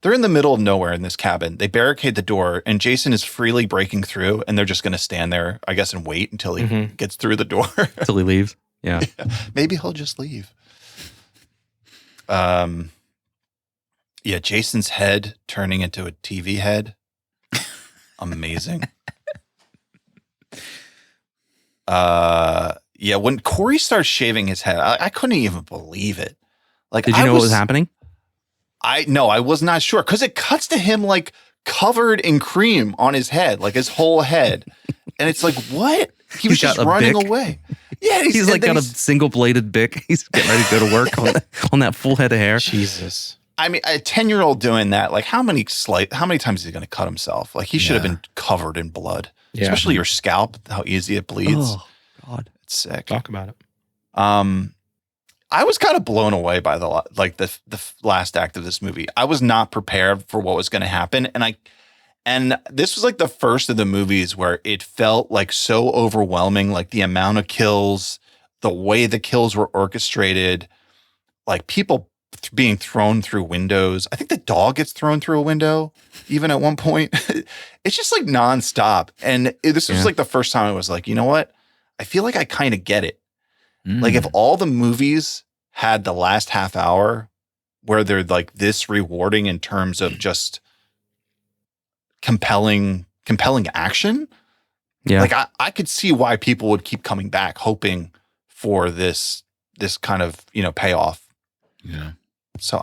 they're in the middle of nowhere in this cabin. They barricade the door and Jason is freely breaking through and they're just going to stand there, I guess, and wait until he gets through the door. Until he leaves. Yeah. Maybe he'll just leave. Jason's head turning into a TV head. Amazing. When Corey starts shaving his head, I couldn't even believe it. Like, Did you know what was happening? I was not sure because it cuts to him like covered in cream on his head, like his whole head. And it's like, what? He was just running away. Yeah, he's like got a single bladed bick. He's getting ready to go to work on that full head of hair. Jesus. I mean, a 10-year-old doing that, like how many times is he going to cut himself? Like he should have been covered in blood, especially your scalp, how easy it bleeds. Oh, God. It's sick. Talk about it. I was kind of blown away by the last act of this movie. I was not prepared for what was going to happen. And this was like the first of the movies where it felt like so overwhelming, like the amount of kills, the way the kills were orchestrated, like people being thrown through windows. I think the dog gets thrown through a window even at one point. It's just like nonstop. And this was like the first time I was like, you know what? I feel like I kind of get it. Like if all the movies had the last half hour where they're like this rewarding in terms of just compelling action. Yeah. Like I could see why people would keep coming back hoping for this kind of, payoff. Yeah. So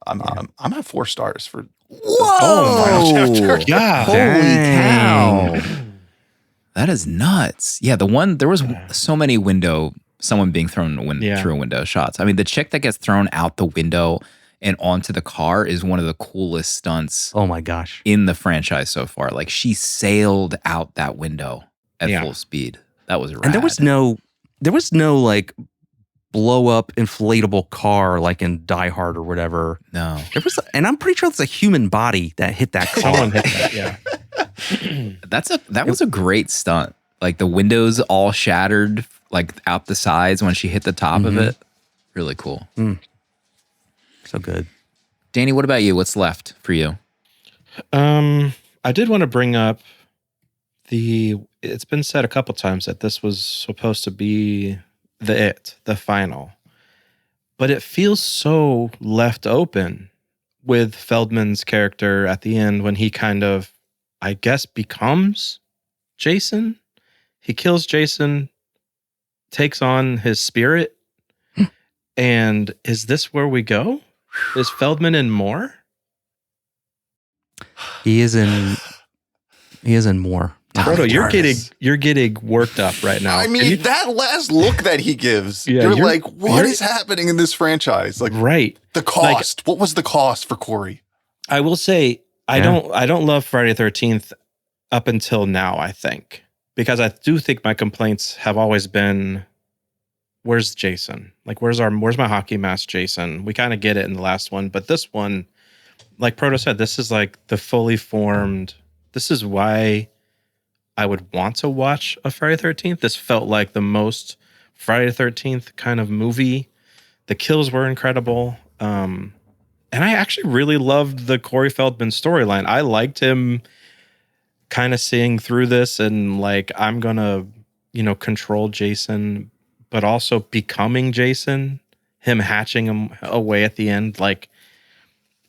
I'm at 4 stars for Whoa! Final chapter. Yeah. Holy cow. That is nuts. Yeah, there was so many someone being thrown through a window shots. I mean, the chick that gets thrown out the window and onto the car is one of the coolest stunts. Oh my gosh. In the franchise so far. Like she sailed out that window at full speed. That was rad. And there was no like blow up inflatable car like in Die Hard or whatever. No. And I'm pretty sure it's a human body that hit that car. Someone hit that, yeah. That was a great stunt. Like the windows all shattered like out the sides when she hit the top of it. Really cool. So good. Danny, what about you? What's left for you? I did want to bring up it's been said a couple times that this was supposed to be the final. But it feels so left open with Feldman's character at the end when he kind of, I guess, becomes Jason. He kills Jason, takes on his spirit. And is this where we go? Is Feldman in more? He is in more. Frodo, you're getting worked up right now. I mean, that last look that he gives, you're like, what is happening in this franchise? Like, right. The cost. What was the cost for Corey? I will say, I don't love Friday the 13th up until now, I think. Because I do think my complaints have always been where's Jason? Like, where's my hockey mask Jason? We kind of get it in the last one, but this one, like Proto said, this is like the fully formed. This is why I would want to watch a Friday the 13th. This felt like the most Friday the 13th kind of movie. The kills were incredible. And I actually really loved the Corey Feldman storyline. I liked him kind of seeing through this and like, I'm going to, control Jason, but also becoming Jason, him hatching him away at the end, like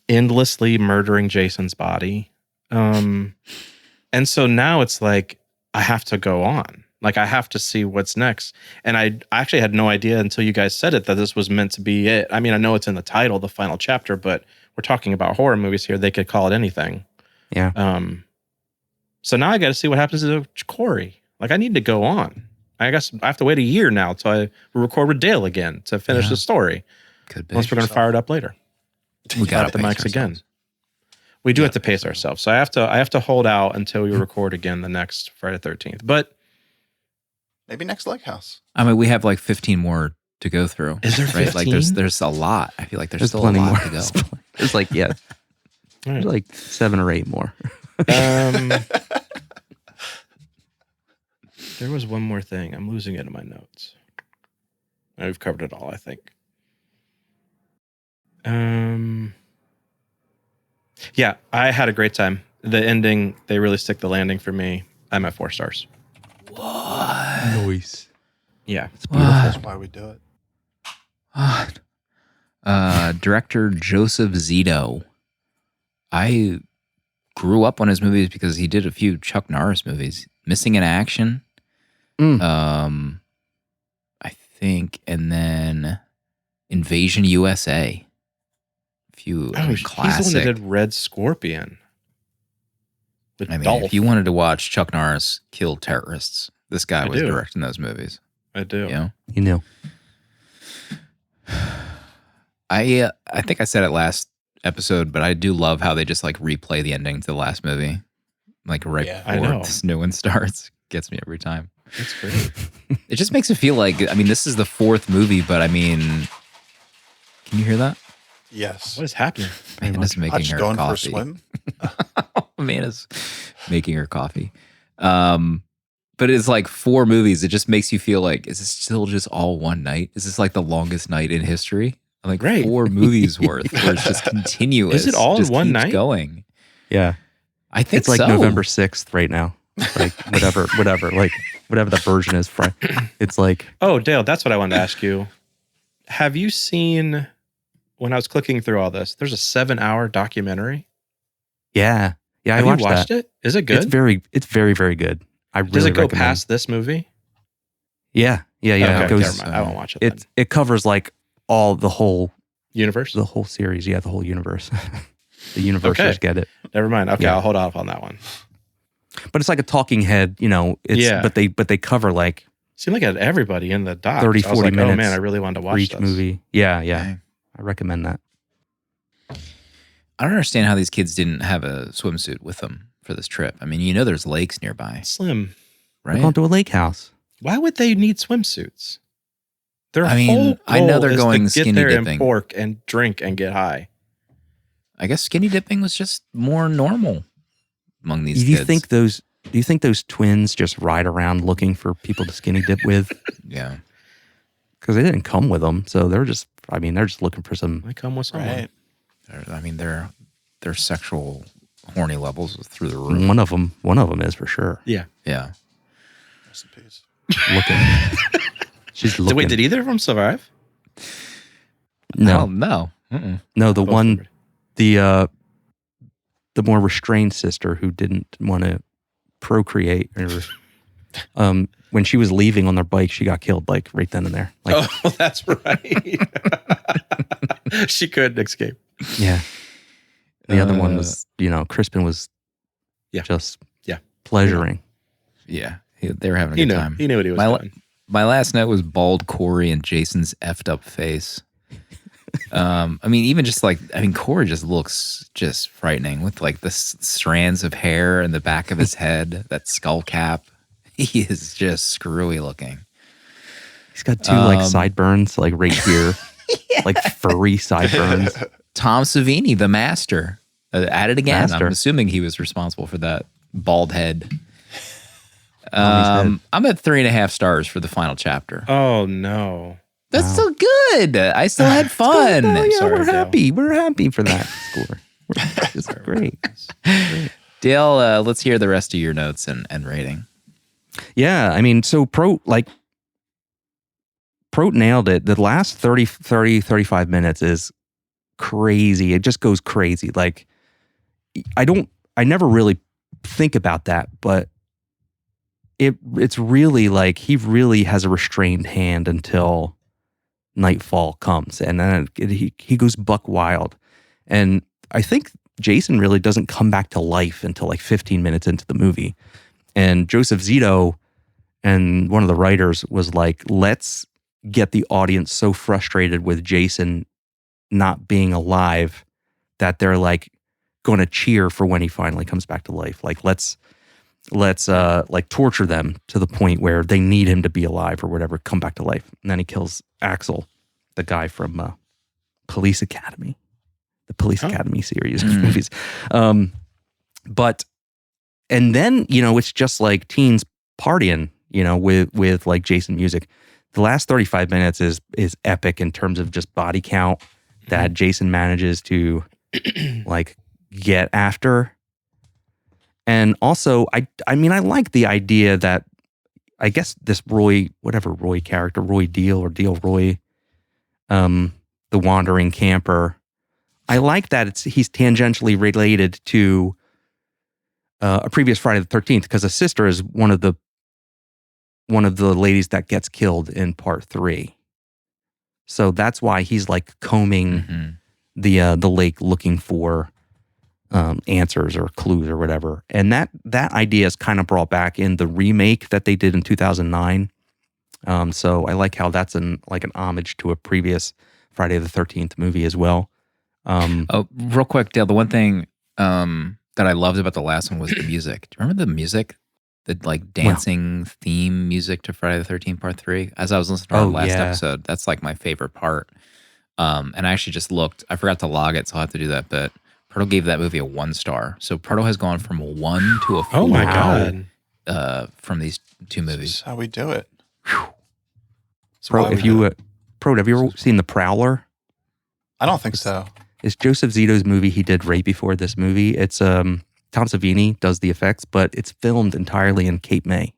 endlessly murdering Jason's body. And so now it's like, I have to go on. Like, I have to see what's next. And I actually had no idea until you guys said it that this was meant to be it. I mean, I know it's in the title, the final chapter, but we're talking about horror movies here. They could call it anything. Yeah. So now I got to see what happens to Corey. Like, I need to go on. I guess I have to wait a year now till I record with Dale again to finish the story. Could be. Unless we're going to fire it up later. We got the mics again. We do have to pace ourselves. So I have to hold out until we record again the next Friday the 13th. But maybe next Lake House. I mean, we have like 15 more to go through. Is there 15? Right? Like there's a lot. I feel like there's still plenty a lot more to go. It's like, yeah. All right. There's like 7 or 8 more. There was one more thing. I'm losing it in my notes. We've covered it all, I think. Yeah, I had a great time. The ending, they really stick the landing for me. I'm at 4 stars. Nice. Yeah. It's beautiful. That's why we do it. Director Joseph Zito. I grew up on his movies because he did a few Chuck Norris movies. Missing in Action. I think, and then Invasion USA. A few classic. He's the one that did Red Scorpion. I mean, if you wanted to watch Chuck Norris kill terrorists, this guy was do. directing those movies. I do. You know. I think I said it last episode, but I do love how they just like replay the ending to the last movie, like right before this new one starts. Gets me every time. That's great. It just makes it feel like, I mean, this is the 4th movie, but I mean, can you hear that? Yes. What is happening? Amanda's making her going coffee. for a swim. Amanda's making her coffee. But it's like 4 movies. It just makes you feel like, is this still just all one night? Is this like the longest night in history? Like 4 movies worth where it's just continuous. Is it all in one keeps night? Going. Yeah. I think it's like so. November 6th right now. Like whatever, like whatever the version is. It's like. Oh, Dale, that's what I wanted to ask you. Have you seen, when I was clicking through all this, there's a 7-hour documentary? Yeah. Yeah, Have I watched you watched that. it? Is it good? It's very, very good. I really Does it go recommend. past this movie? Yeah. Okay, It goes, never mind. I won't watch it. it covers like all the whole Universe? the whole series. Yeah, the whole universe. The universers get it. Never mind. Okay, Yeah. I'll hold off on that one. But it's like a talking head, It's but they cover like Seemed like it had everybody in the doc. 30, I was 40 like, minutes oh man, I really wanted to for watch each this. movie. Yeah. Dang. I recommend that. I don't understand how these kids didn't have a swimsuit with them for this trip. I mean, there's lakes nearby, Slim. We're right? going to a lake house. Why would they need swimsuits? Their I mean, whole I know goal they're is going to get skinny there dipping. and pork and drink and get high. I guess skinny dipping was just more normal among these Do you kids. think those twins just ride around looking for people to skinny dip with? Yeah. Because they didn't come with them, so they're just looking for some. I come with someone. Right. I mean, their sexual horny levels was through the roof. One of them is for sure. Yeah. Yeah. Rest in peace. Looking. She's So looking. wait, did either of them survive? No, No. Mm-mm. no. The Both one, survived. the more restrained sister who didn't want to procreate, or when she was leaving on their bike, she got killed like right then and there. Like, Oh, that's right. She couldn't escape. yeah. The other one was, Crispin was just pleasuring. Yeah. They were having a He good knew. time. He knew what he was doing. My last note was bald Corey and Jason's effed up face. I mean, even just like, Corey just looks just frightening with like the strands of hair in the back of his head, that skull cap. He is just screwy looking. He's got two like sideburns, like right here, like furry sideburns. Tom Savini, the master, at it again. Master. I'm assuming he was responsible for that bald head. I'm at 3.5 stars for the final chapter. Oh no. That's still good. I still had fun. Oh, yeah, Sorry, we're Dale. happy. We're happy for that score. It's great. Dale, let's hear the rest of your notes and rating. Yeah, I mean, so Pro nailed it. The last 35 minutes is crazy. It just goes crazy. Like, I never really think about that, but it's really like he really has a restrained hand until nightfall comes, and then he goes buck wild. And I think Jason really doesn't come back to life until like 15 minutes into the movie. And Joseph Zito and one of the writers was like, let's get the audience so frustrated with Jason not being alive that they're like going to cheer for when he finally comes back to life. Like let's like torture them to the point where they need him to be alive or whatever, come back to life. And then he kills Axel, the guy from Police Academy, the Police Academy series of movies. But and then, you know, it's just like teens partying, you know, with like Jason music. The last 35 minutes is epic in terms of just body count that Jason manages to like get after. And also, I mean, I like the idea that I guess this Roy character, Roy Deal or Deal Roy, the wandering camper, I like that he's tangentially related to a previous Friday the 13th, because his sister is one of the ladies that gets killed in part 3. So that's why he's like combing the lake looking for answers or clues or whatever. And that idea is kind of brought back in the remake that they did in 2009. So I like how that's an homage to a previous Friday the 13th movie as well. Real quick, Dale, the one thing that I loved about the last one was the music. Do you remember the music? The like dancing theme music to Friday the 13th Part 3? As I was listening to our last episode, that's like my favorite part. And I actually just looked. I forgot to log it, so I'll have to do that. But Proto gave that movie a 1 star. So Proto has gone from a 1 to a 4. Oh my God. From these two movies. That's how we do it. Pro, have you ever seen The Prowler? I don't think so. It's Joseph Zito's movie he did right before this movie. It's Tom Savini does the effects, but it's filmed entirely in Cape May.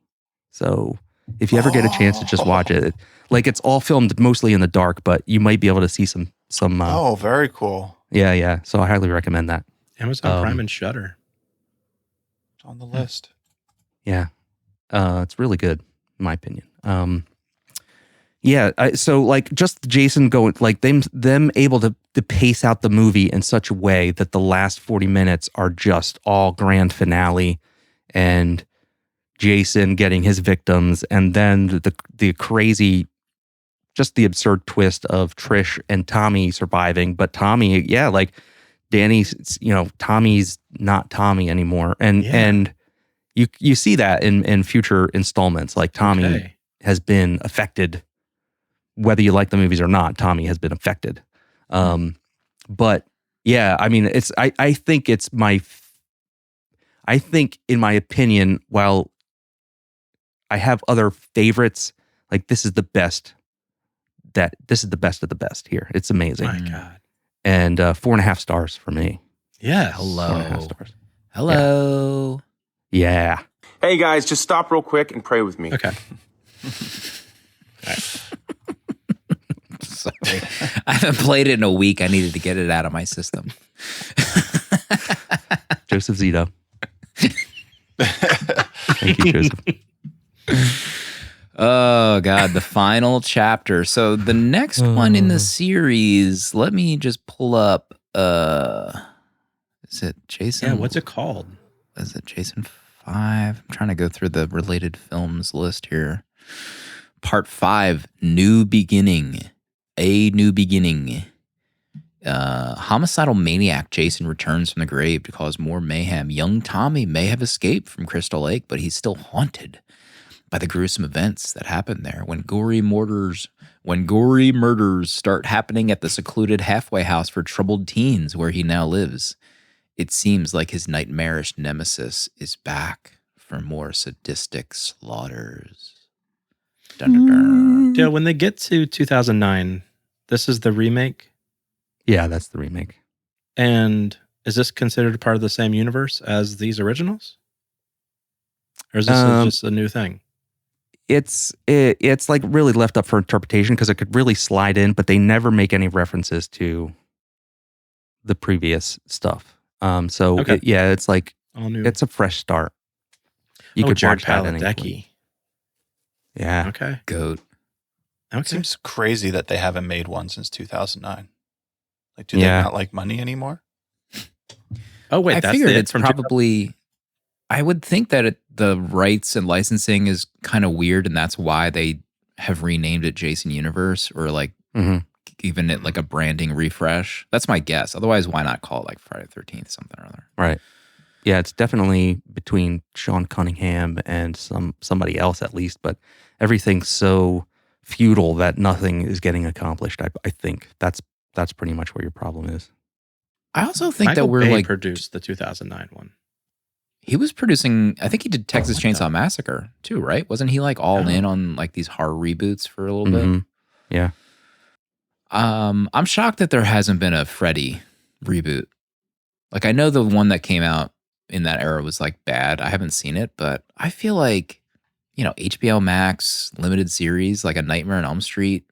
So if you ever get a chance to just watch it, like it's all filmed mostly in the dark, but you might be able to see some. Very cool. Yeah. So I highly recommend that. Amazon Prime and Shudder. It's on the list. Yeah, it's really good in my opinion. So like just Jason going like them able to pace out the movie in such a way that the last 40 minutes are just all grand finale and Jason getting his victims, and then the crazy, just the absurd twist of Trish and Tommy surviving, but Tommy, like Danny's, Tommy's not Tommy anymore, and you see that in future installments, like Tommy has been affected. Whether you like the movies or not, Tommy has been affected. But yeah, I mean, I think in my opinion, while I have other favorites, like this is the best of the best here. It's amazing. My God. And 4.5 stars for me. Yeah. Hello. 4.5 stars. Hello. Yeah. Hey guys, just stop real quick and pray with me. Okay. Sorry. I haven't played it in a week. I needed to get it out of my system. Joseph Zito. Thank you, Joseph. Oh, God. The final chapter. So the next one in the series, let me just pull up. Is it Jason? Yeah, what's it called? Is it Jason 5? I'm trying to go through the related films list here. Part 5, New Beginning. A New Beginning. Homicidal maniac Jason returns from the grave to cause more mayhem. Young Tommy may have escaped from Crystal Lake, but he's still haunted by the gruesome events that happened there when gory murders start happening at the secluded halfway house for troubled teens where he now lives. It seems like his nightmarish nemesis is back for more sadistic slaughters. Dun, dun, dun. Yeah, when they get to 2009, this is the remake. Yeah, that's the remake. And is this considered part of the same universe as these originals? Or is this just a new thing? It's like really left up for interpretation because it could really slide in, but they never make any references to the previous stuff. Okay. It's like All new. it's a fresh start. You could Jared watch that at any point. Padalecki. Yeah. Okay. Goat. Okay. It seems crazy that they haven't made one since 2009. Like, do they Yeah. not like money anymore? Oh wait, I that's figured it it's from probably. I would think that the rights and licensing is kind of weird, and that's why they have renamed it Jason Universe, or like given it like a branding refresh. That's my guess. Otherwise, why not call it like Friday the 13th something or other? Right. Yeah, it's definitely between Sean Cunningham and somebody else at least, but everything's so futile that nothing is getting accomplished. I think that's pretty much where your problem is. I also think Michael that we're Bay like produced the 2009 one. he was producing. I think he did Texas Chainsaw Massacre too, right? Wasn't he like all in on like these horror reboots for a little bit? Yeah. I'm shocked that there hasn't been a Freddy reboot. Like I know the one that came out in that era was like bad. I haven't seen it, but I feel like, HBO Max limited series, like a Nightmare on Elm Street,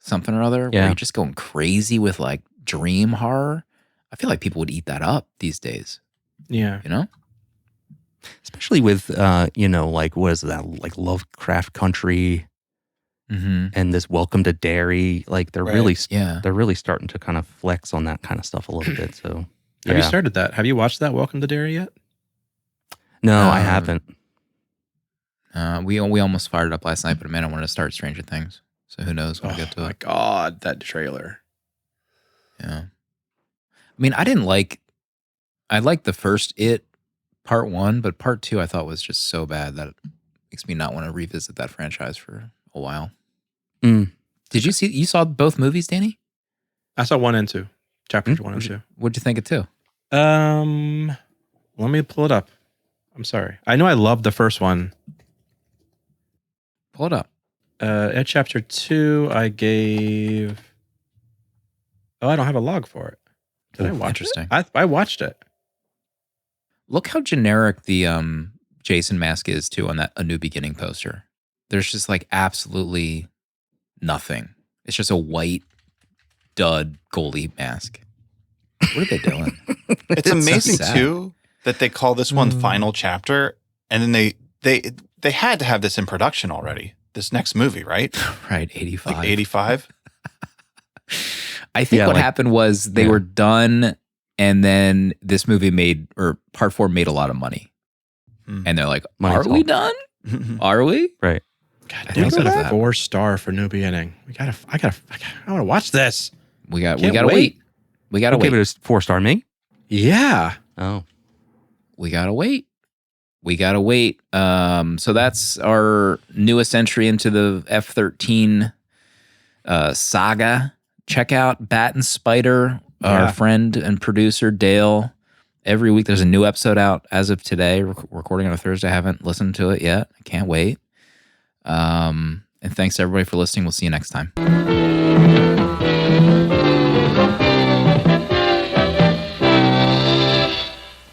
something or other, where you're just going crazy with like dream horror. I feel like people would eat that up these days. Yeah. Especially with like what is that, like Lovecraft Country and this Welcome to Derry. Like they're really starting to kind of flex on that kind of stuff a little bit. So Have you started that? Have you watched that Welcome to Derry yet? No, I haven't. We almost fired it up last night, but Amanda wanted to start Stranger Things. So who knows when we get to it. Oh my God, that trailer. Yeah. I mean, I liked the first part 1, but part 2 I thought was just so bad that it makes me not want to revisit that franchise for a while. Did you saw both movies, Danny? I saw 1 and 2. Chapters 1 and 2. What'd you think of 2? Let me pull it up. I'm sorry. I know I loved the first one. Pull it up. At chapter 2, I gave... Oh, I don't have a log for it. Did I watch Interesting. it? I watched it. Look how generic the Jason mask is too on that A New Beginning poster. There's just like absolutely nothing. It's just a white dud goalie mask. What are they doing? It's amazing so too that they call this one Final Chapter, and then they had to have this in production already. This next movie, right? Right, 85. Like 85. I think what happened was they were done, and then this movie part 4 made a lot of money. And they're like, are we done? Are we? Right. God damn, it's a 4-star for New Beginning. I want to watch this. We gotta wait. We gotta wait. Give it a 4-star, me? Yeah. Oh. We gotta wait. So that's our newest entry into the F-13 saga. Check out Bat and Spider, our friend and producer Dale. Every week there's a new episode out as of today. Recording on a Thursday. I haven't listened to it yet. I can't wait. And thanks to everybody for listening. We'll see you next time.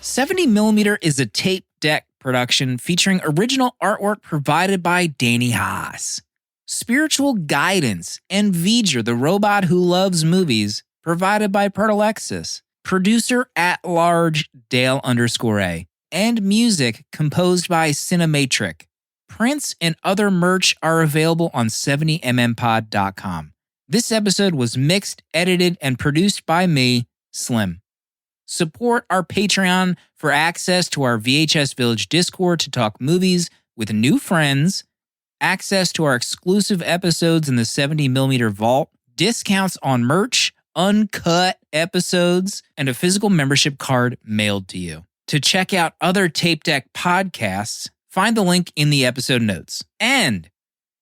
70mm is a tape deck production featuring original artwork provided by Danny Haas. Spiritual guidance and V'ger, the robot who loves movies, provided by Pertalexis. Producer at large Dale _A. And music composed by Cinematric. Prints and other merch are available on 70mmpod.com. This episode was mixed, edited, and produced by me, Slim. Support our Patreon for access to our VHS Village Discord to talk movies with new friends, access to our exclusive episodes in the 70mm vault, discounts on merch, uncut episodes, and a physical membership card mailed to you. To check out other Tape Deck podcasts, Find the link in the episode notes. And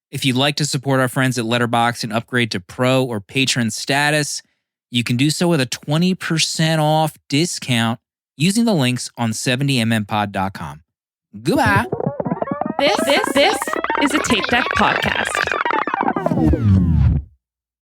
if you'd like to support our friends at Letterboxd and upgrade to pro or patron status, you can do so with a 20% off discount using the links on 70mmpod.com. Goodbye. This is a Tape Deck podcast.